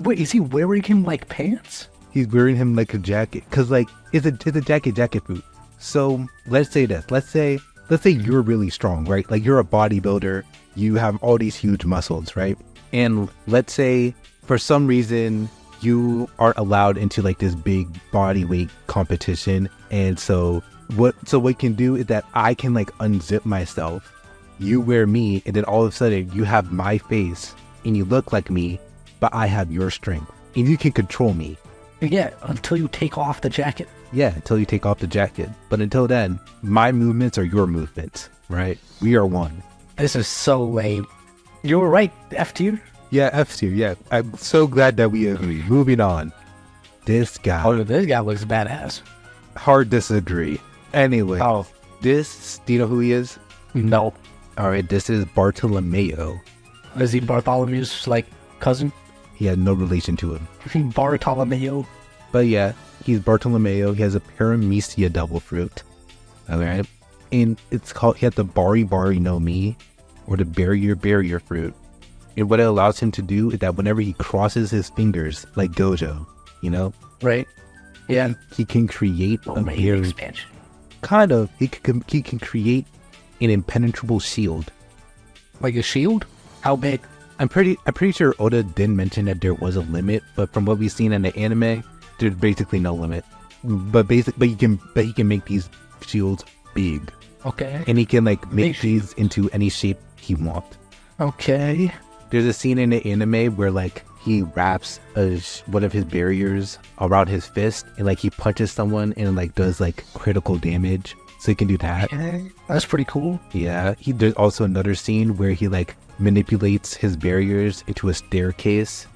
Wait, is he wearing him like pants? He's wearing him like a jacket. Cause like it's a jacket fruit. So let's say this. Let's say you're really strong, right? Like you're a bodybuilder. You have all these huge muscles, right? And let's say for some reason you aren't allowed into like this big body weight competition. And so what you can do is that I can like unzip myself. You wear me, and then all of a sudden you have my face and you look like me, but I have your strength and you can control me. Yeah, until you take off the jacket. Yeah, until you take off the jacket. But until then, my movements are your movements, right? We are one. This is so lame. You were right, F tier. Yeah, F tier, yeah. I'm so glad that we agree. Moving on. This guy. Oh, this guy looks badass. Hard disagree. Anyway. Oh. Do you know who he is? No. Alright, this is Bartolomeo. Is he Bartholomew's, like, cousin? He had no relation to him. Bartolomeo. But yeah, he's Bartolomeo. He has a paramecia devil fruit. Alright? And it's called, he has the Bari no Mi, or the barrier fruit. And what it allows him to do is that whenever he crosses his fingers, like Gojo, you know? Right. Yeah. He can create a barrier. Expansion. Kind of. He can create an impenetrable shield. Like a shield? How big? I'm pretty sure Oda did mention that there was a limit, but from what we've seen in the anime, there's basically no limit. But he can make these shields big. Okay. And he can like make these into any shape he wants. Okay. There's a scene in the anime where like he wraps one of his barriers around his fist and like he punches someone and like does like critical damage. So he can do that. Okay. That's pretty cool. Yeah. There's also another scene where he like manipulates his barriers into a staircase.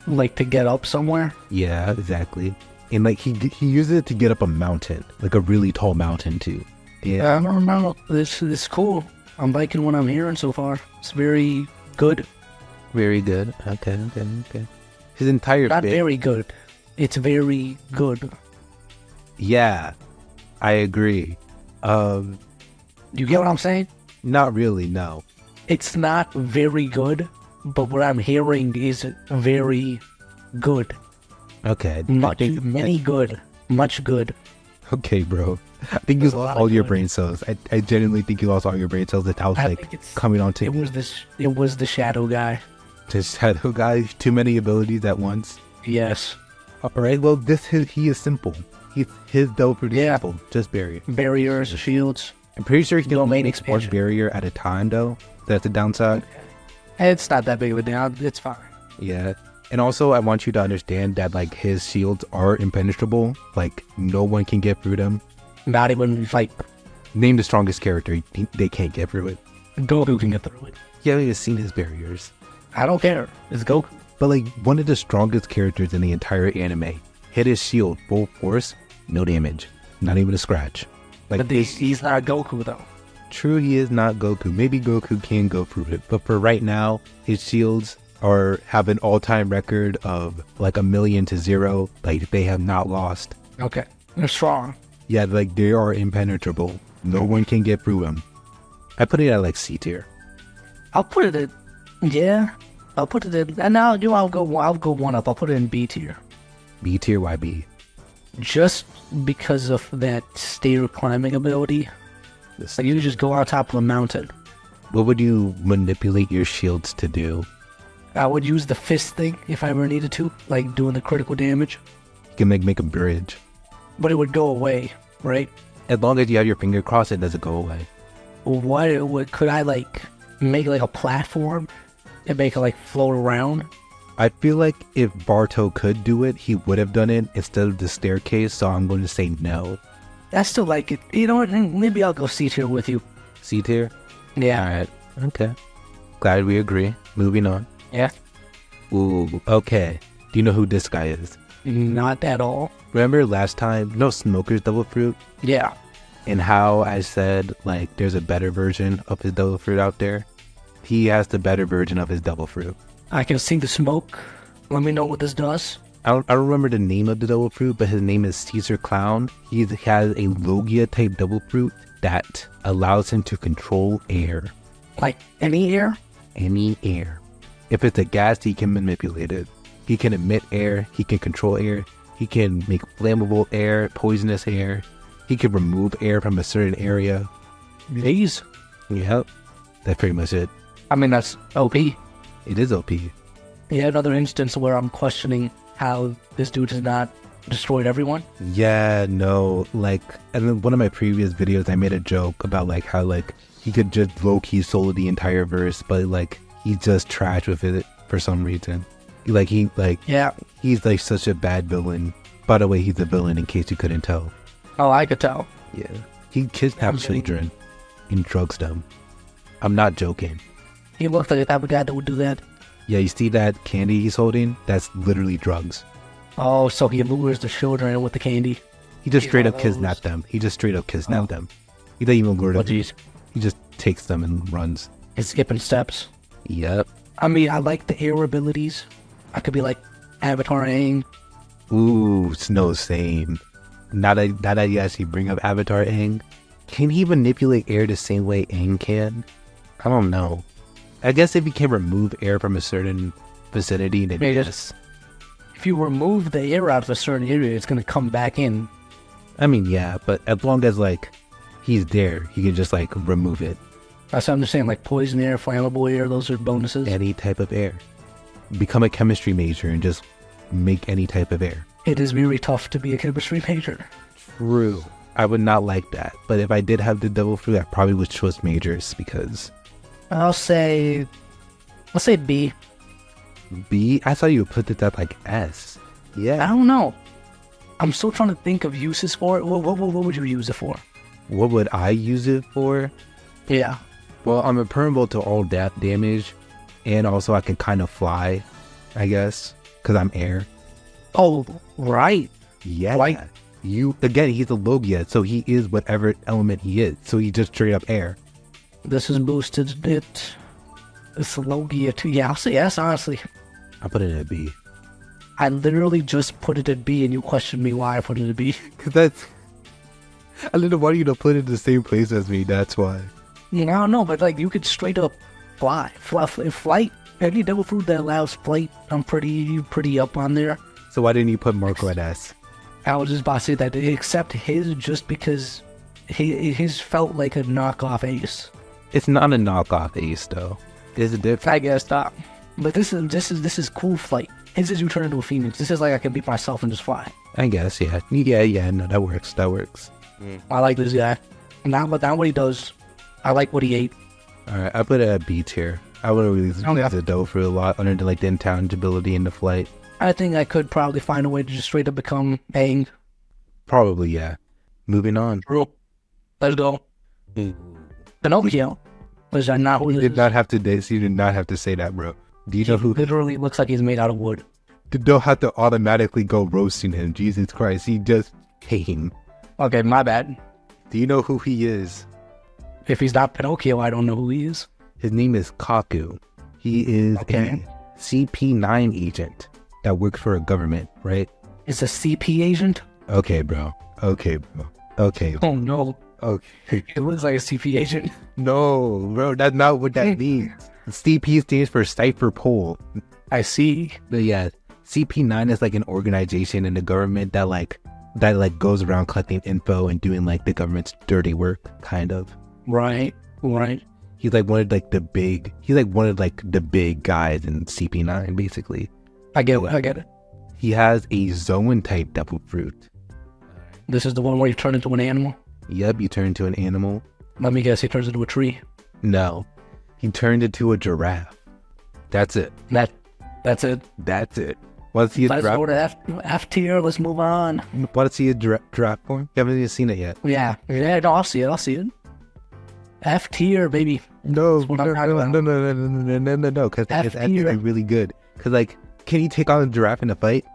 Like to get up somewhere? Yeah, exactly. And like he uses it to get up a mountain, like a really tall mountain too. Yeah. I don't know. This is cool. I'm liking what I'm hearing so far. It's very good. Very good. Okay. His entire Not bit. very good. It's very good. Yeah, I agree. You get what I'm saying? Not really, no. It's not very good, but what I'm hearing is very good. Okay. Many good. Much good. Okay, bro. I think you There's a lost lot all of your good. brain cells. I genuinely think you lost all your brain cells. That I was I like think it's coming on to it was the shadow guy. shadow guy. Too many abilities at once. Yes. All right. Well, he is simple. His double fruit is Yeah. simple. Just barrier. Barriers, shields. I'm pretty sure he can only Domain make one expansion. barrier at a time, though. That's the downside. It's not that big of a deal. It's fine. Yeah. And also, I want you to understand that, like, his shields are impenetrable. Like, no one can get through them. Not even like Name the strongest character. They can't get through it. Goku can get through it. You haven't even seen his barriers. I don't care. It's Goku. But, like, one of the strongest characters in the entire anime hit his shield full force, no damage. Not even a scratch. Like, But he's not Goku though. true, he is not Goku. Maybe Goku can go through it. But for right now, his shields have an all-time record of like 1,000,000 to 0. Like, they have not lost. Okay. They're strong. Yeah, like, they are impenetrable. No one can get through them. I put it at like C tier. I'll put it in I'll put it in and now I'll go one up. I'll put it in B tier. B tier, why B? Just because of that stair climbing ability. Like, you just go on top of a mountain. What would you manipulate your shields to do? I would use the fist thing if I ever needed to, like doing the critical damage. You can make a bridge. But it would go away, right? As long as you have your finger crossed, it doesn't go away. What could I like make like a platform and make it like float around? I feel like if Barto could do it, he would have done it instead of the staircase, so I'm going to say no. I still like it. You know what? Maybe I'll go C tier with you. C tier? Yeah. Alright. Okay. Glad we agree. Moving on. Yeah. Ooh, okay. Do you know who this guy is? Not at all. Remember last time, Smoker's double fruit? Yeah. And how I said, like, there's a better version of his double fruit out there? He has the better version of his double fruit. I can see the smoke. Let me know what this does. I don't remember the name of the double fruit, but his name is Caesar Clown. He has a Logia type double fruit that allows him to control air. Like any air? Any air. If it's a gas, he can manipulate it. He can emit air. He can control air. He can make flammable air, poisonous air. He can remove air from a certain area. Jeez. Yep. That's pretty much it. I mean, that's OP. It is OP. Yeah, another instance where I'm questioning how this dude has not destroyed everyone. Yeah, no, like, and then one of my previous videos, I made a joke about, like, how, like, he could just low-key solo the entire verse, but, like, he's just trash with it for some reason. Yeah. He's, like, such a bad villain. By the way, he's a villain, in case you couldn't tell. Oh, I could tell. Yeah. He kidnapped children and drugs them. I'm not joking. He looked like the type of guy that would do that. Yeah, you see that candy he's holding? That's literally drugs. Oh, so he lures the children with the candy. He just He's straight one up of those. kidnapped them. He just straight up kidnapped them. He doesn't even lure them. Oh, jeez. He just takes them and runs. He's skipping steps. Yep. I mean, I like the air abilities. I could be like Avatar Aang. Ooh, no, same. Now that you actually bring up Avatar Aang, can he manipulate air the same way Aang can? I don't know. I guess if he can remove air from a certain vicinity, then Yeah, yes. If you remove the air out of a certain area, it's going to come back in. I mean, yeah, but as long as, like, he's there, he can just, like, remove it. That's what I'm just saying, like poison air, flammable air, those are bonuses. Any type of air. Become a chemistry major and just make any type of air. It is very tough to be a chemistry major. True. I would not like that. But if I did have the double fruit, I probably would choose majors because... I'll say B. B? I thought you would put it at, like, S. I Yeah. don't know. I'm still trying to think of uses for it. What would you use it for? What would I use it for? Yeah. Well, I'm impermeable to all death damage. And also I can kind of fly, I guess. Because I'm air. Oh, right. Yeah. Like- Again, he's a Logia, so he is whatever element he is. So he's just straight up air. This is boosted it. It's Logia too. Yeah, I'll say yes, honestly. I put it at B. I literally just put it at B and you questioned me why I put it at B. Because that's... I didn't want you to put it in the same place as me, that's why. I don't know, but like you could straight up fly. Flight. Any double fruit that allows flight, I'm pretty up on there. So why didn't you put Marco at S? I was just about to say that they accept his just because his felt like a knockoff Ace. It's not a knockoff Ace though. It's a different. I guess not. But this is cool flight. His is you turn into a phoenix. This is like I can beat myself and just fly. I guess, yeah. Yeah, no, that works. I like this guy. Not what he does. I like what he ate. Alright, I put it at B tier. I would have really used the dough for a lot under like the intangibility in the flight. I think I could probably find a way to just straight up become Aang. Probably, yeah. Moving on. Bro, let's go. Pinocchio. Was I not? You did not have to say that, bro. Do you know who literally looks like he's made out of wood? You don't have to automatically go roasting him. Jesus Christ, he just hate him. Okay, my bad. Do you know who he is? If he's not Pinocchio, I don't know who he is. His name is Kaku. He is a CP9 agent that works for a government, right? It's a CP agent? Okay, bro. Okay. Oh, no. Okay. It looks like a CP agent. No, bro, that's not what that means. CP stands for Cipher Pole. I see. But yeah, CP9 is like an organization in the government that goes around collecting info and doing like the government's dirty work, kind of. Right. He's like one of the big guys in CP9, basically. I get it. He has a Zoan type devil fruit. This is the one where you turn into an animal? Yep, you turn into an animal. Let me guess, he turns into a tree. No, he turned into a giraffe. That's it. That's it. Want to see a Let's giraffe? go to F tier. Let's move on. Want to see a giraffe form? You haven't even seen it yet. Yeah. No, I'll see it. F tier, baby. No, because it's actually really good. Because can you take on a giraffe in a fight?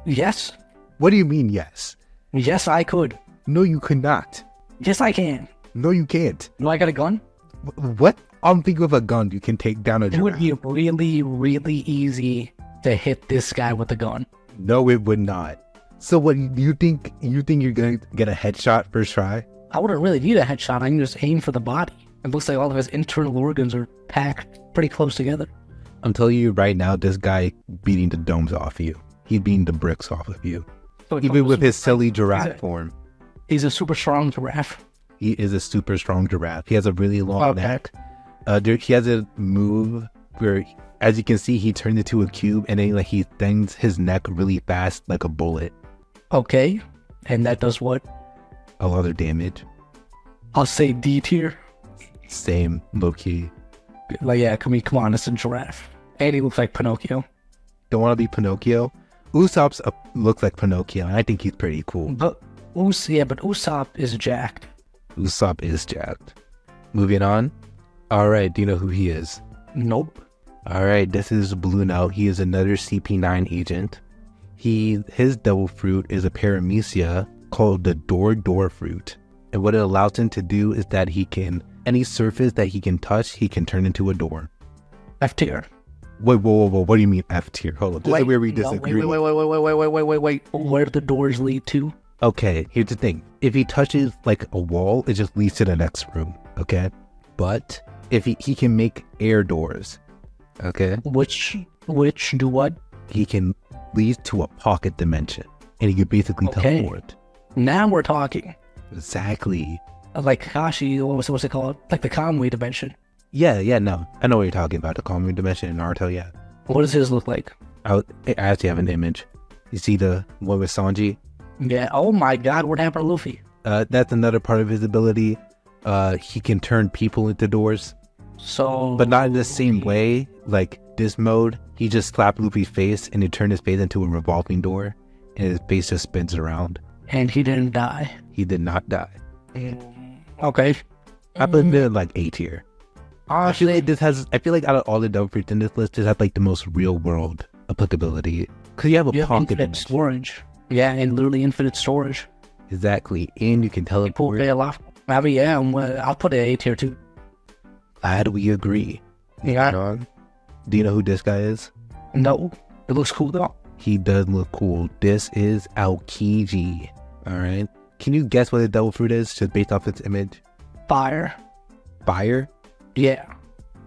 Yes. What do you mean, yes? Yes, I could. No, you could not. Yes, I can. No, you can't. Do I got a gun? What? I'm thinking of a gun. You can take down a giraffe. It would be really, really easy to hit this guy with a gun. No, it would not. So what, you think you're going to get a headshot first try? I wouldn't really need a headshot. I can just aim for the body. It looks like all of his internal organs are packed pretty close together. I'm telling you right now, this guy beating the domes off you. He's beating the bricks off of you. So even with his silly giraffe form. He's a super strong giraffe. He is a super strong giraffe. He has a really long neck. He has a move where, as you can see, he turns into a cube and then he things his neck really fast like a bullet. Okay. And that does what? A lot of damage. I'll say D tier. Same, low-key. Come on, it's a giraffe. And he looks like Pinocchio. Don't want to be Pinocchio? Usopp looks like Pinocchio, and I think he's pretty cool. But Usopp is jacked. Usopp is jacked. Moving on. Alright, do you know who he is? Nope. Alright, this is Blueno. He is another CP9 agent. His devil fruit is a paramecia called the Door fruit. And what it allows him to do is that any surface that he can touch, he can turn into a door. F tier. Wait, whoa, what do you mean F tier? Hold on, this is where we disagree. Wait. Where do the doors lead to? Okay, here's the thing. If he touches a wall, it just leads to the next room, okay? But if he can make air doors, okay? Which do what? He can lead to a pocket dimension, and he can basically teleport. Now we're talking. Exactly. Like Kakashi, what's it called? Like the Conway dimension. Yeah, no. I know what you're talking about, the Conway dimension in Naruto, yeah. What does his look like? I actually have an image. You see the one with Sanji? Yeah, oh my god, what happened to Luffy? That's another part of his ability. He can turn people into doors. But not in the same way. Like this mode, he just slapped Luffy's face and it turned his face into a revolving door. And his face just spins around. And he didn't die. He did not die. Okay. I put him in A tier. I feel like out of all the devil fruits in this list, this has the most real world applicability. Because you have a pocket infinite storage. Yeah, and literally infinite storage. Exactly. And you can teleport. I mean, yeah, I'll put it A tier too. Glad we agree. Yeah. Do you know who this guy is? No. It looks cool though. He does look cool. This is Aokiji. Alright. Can you guess what the devil fruit is, just based off its image? Fire. Fire? Yeah.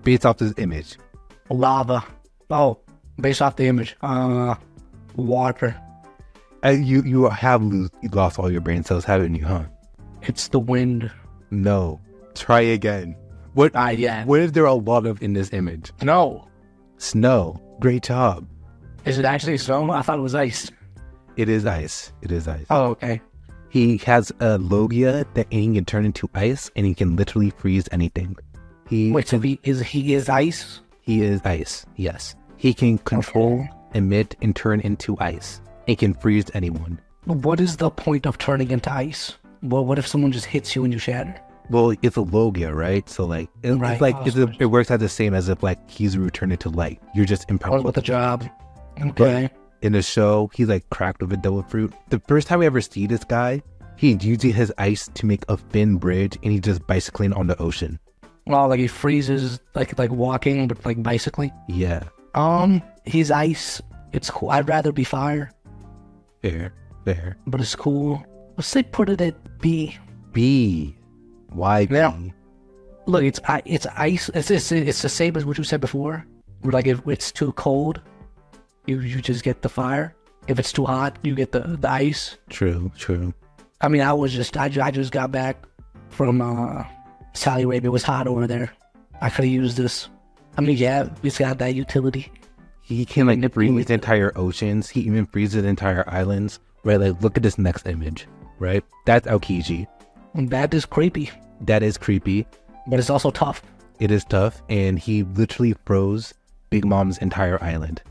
Based off this image. Lava. Oh, based off the image. Water. You have lost all your brain cells, haven't you, huh? It's the wind. No. Try again. What is there a lot of in this image? No. Snow. Great job. Is it actually snow? I thought it was ice. It is ice. It is ice. Oh, okay. He has a Logia that he can turn into ice, and he can literally freeze anything. Wait, so he is ice? He is ice, yes. He can control, emit, and turn into ice. He can freeze anyone. What is the point of turning into ice? Well, what if someone just hits you and you shatter? Well, it's a Logia, right? So, like, it works out the same as if, like, he's returned to light. You're just empowered. With the job. Okay. But in the show, he's, like, cracked with a devil fruit. The first time we ever see this guy, he's using his ice to make a thin bridge, and he's just bicycling on the ocean. Well, like, he freezes, like walking, but, like, bicycling? Yeah. He's ice. It's cool. I'd rather be fire. Fair. But it's cool. Let's say put it at B. B. Why B? Now, look, it's ice. It's the same as what you said before. Where, like, if it's too cold, you just get the fire. If it's too hot, you get the ice. True. I mean, I just got back from Saudi Arabia. It was hot over there. I could have used this. I mean, yeah, it's got that utility. He can, like, freeze entire oceans. He even freezes entire islands. Right, like, look at this next image, right? That's Aokiji. That is creepy. That is creepy. But it's also tough. It is tough, and he literally froze Big Mom's entire island.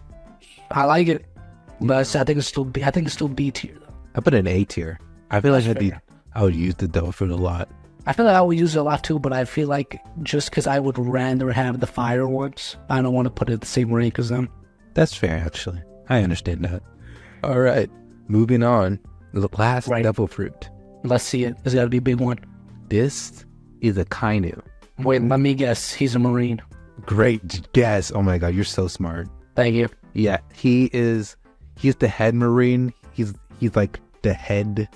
I like it, but I think it's still B tier though. I put an A tier. I feel like I would use the devil fruit a lot. I feel like I would use it a lot too, but I feel like just because I would rather have the fireworks, I don't want to put it in the same rank as them. That's fair, actually. I understand that. All right, moving on. The last devil fruit. Let's see it. It's got to be a big one. This is a Akainu. Wait, let me guess. He's a Marine. Great guess. Oh my god, you're so smart. Thank you. Yeah, he's the head Marine. He's like the head.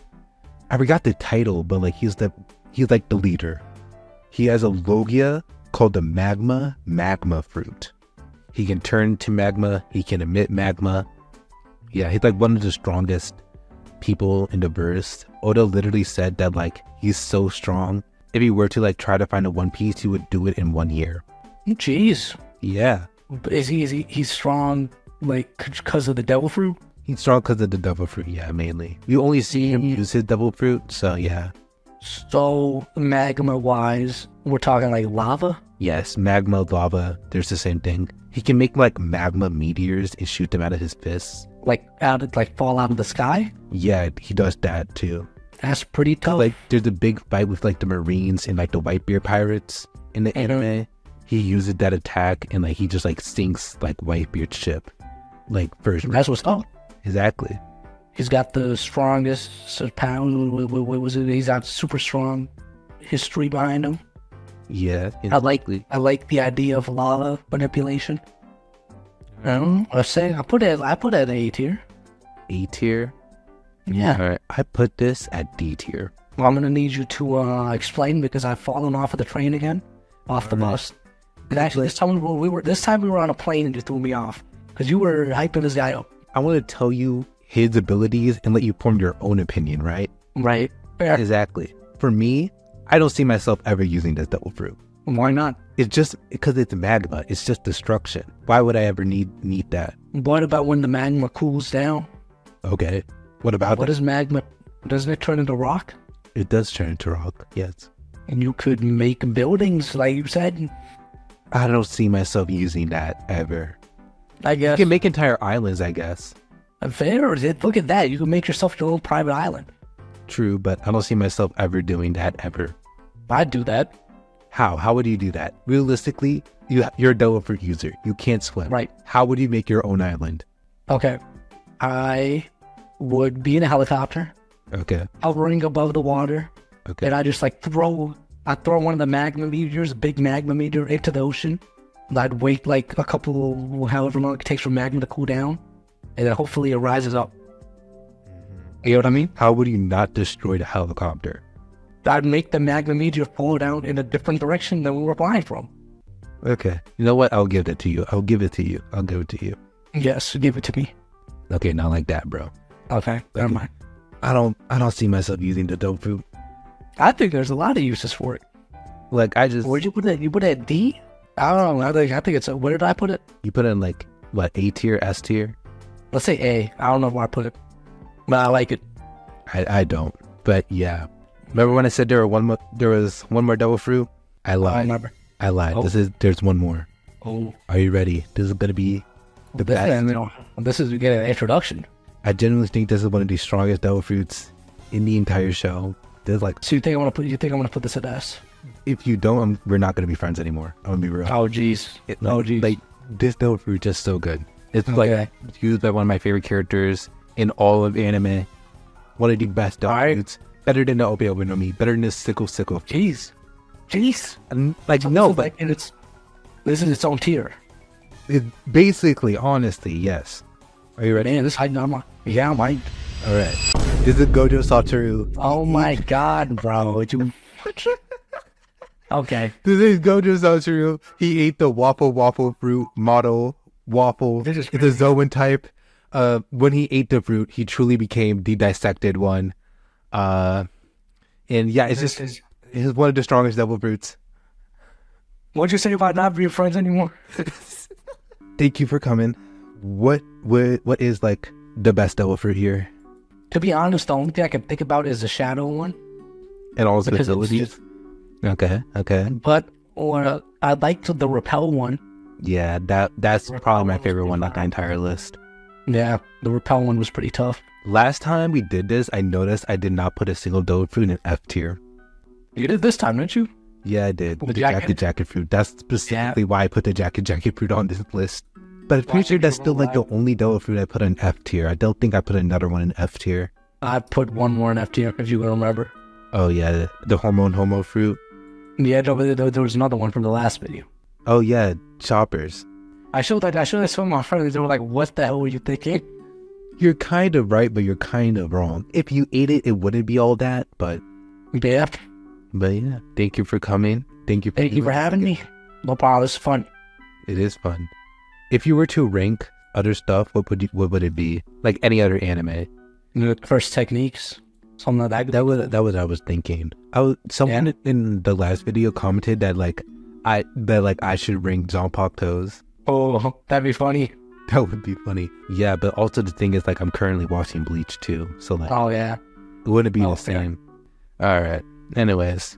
I forgot the title, but like he's like the leader. He has a Logia called the magma fruit. He can turn to magma. He can emit magma. Yeah, he's like one of the strongest people in the verse. Oda literally said that like he's so strong. If he were to like try to find a One Piece, he would do it in 1 year. Jeez. Yeah. Is he's strong like because of the devil fruit? He's strong because of the devil fruit, yeah, mainly. You only see him use his devil fruit, so yeah. So magma-wise, we're talking like lava? Yes, magma, lava, there's the same thing. He can make like magma meteors and shoot them out of his fists. Like fall out of the sky? Yeah, he does that too. That's pretty tough. Like there's a big fight with like the Marines and like the Whitebeard pirates in the anime. He uses that attack and like he just like sinks like Whitebeard's ship. Like first. That's what's up. Exactly. He's got the strongest pound. What was it? He's got super strong history behind him. Yeah. I like the idea of lava manipulation. Let's say I put it at A tier. A tier? Yeah. All right. I put this at D tier. Well, I'm gonna need you to explain because I've fallen off of the train again, off the bus. And actually, this time we were on a plane and you threw me off because you were hyping this guy up. I want to tell you his abilities and let you form your own opinion, right? Right. Fair. Exactly. For me, I don't see myself ever using this devil fruit. Why not? It's just because it's magma. It's just destruction. Why would I ever need that? What about when the magma cools down? Okay. What about What is magma? Doesn't it turn into rock? It does turn into rock, yes. And you could make buildings, like you said. I don't see myself using that ever. I guess. You can make entire islands, I guess. Fair. Look at that. You can make yourself your own private island. True, but I don't see myself ever doing that ever. I'd do that. How? How would you do that? Realistically, you're a devil fruit user. You can't swim. Right. How would you make your own island? Okay. I would be in a helicopter. Okay. Hovering above the water. Okay. And I just like throw one of the magma meteors, a big magma meteor, into the ocean. I'd wait like a couple, however long it takes for magma to cool down. And then hopefully it rises up. You know what I mean? How would you not destroy the helicopter? I'd make the magma meteor fall down in a different direction than we were flying from. Okay. You know what? I'll give that to you. I'll give it to you. I'll give it to you. Yes, give it to me. Okay, not like that, bro. Okay, never mind. I don't see myself using the tofu. I think there's a lot of uses for it. Like I just Where'd you put it? You put it at D? I don't know. I think it's where did I put it? you put it in like what, A tier, S tier? Let's say A. I don't know where I put it, but I like it. I don't. But yeah. Remember when I said there was one more devil fruit? I I lied. remember. I lied. Oh. There's one more. Oh, Are you ready? This is gonna be the best. this is getting an introduction. I genuinely think this is one of the strongest devil fruits in the entire show. There's like, So you think I'm gonna put this at S? if you don't, we're not gonna be friends anymore. I'm gonna be real. Oh jeez. Like this devil fruit is just so good. It's like Okay. used by one of my favorite characters in all of anime. One of the best devil Alright. fruits. Better than the Obi no Mi. Better than the sickle. Jeez. And like So no, this is but like, and this is its own tier. it basically, honestly, yes. Are you ready? Man, this I might. All right. This is Gojo Satoru. Oh my god, bro. Would you? Okay. This is Gojo Satoru. He ate the waffle fruit model waffle. This is It's a Zoan type. When he ate the fruit, he truly became the dissected one. And yeah, it's one of the strongest devil fruits. What'd you say about not being friends anymore? Thank you for coming. What is like the best devil fruit here? To be honest, the only thing I can think about is the shadow one. And all its Because it's abilities? Okay. But or I liked the repel one. Yeah, that's probably my favorite one on the entire list. Yeah, the repel one was pretty tough. Last time we did this, I noticed I did not put a single devil fruit in F tier. You did this time, didn't you? Yeah, I did. The jacket fruit. That's specifically why I put the jacket fruit on this list. But I'm pretty sure that's still like the only devil fruit I put in F tier. I don't think I put another one in F tier. I put one more in F tier, if you can remember. Oh yeah, the hormone homo fruit. Yeah, there was another one from the last video. Oh yeah, choppers. I showed that to some of my friends. They were like, "What the hell were you thinking?" You're kind of right, but you're kind of wrong. If you ate it, it wouldn't be all that. But Yeah. yeah, thank you for coming. Thank you For having me. No problem. This is fun. It is fun. If you were to rank other stuff, what would it be? Like any other anime? The first techniques, something like that. That was what I was thinking. Someone in the last video commented that I should rank Zanpakuto's. Oh, that'd be funny. That would be funny. Yeah, but also the thing is, like, I'm currently watching Bleach too, so like, Oh yeah. it wouldn't be the Okay. same. All right. Anyways,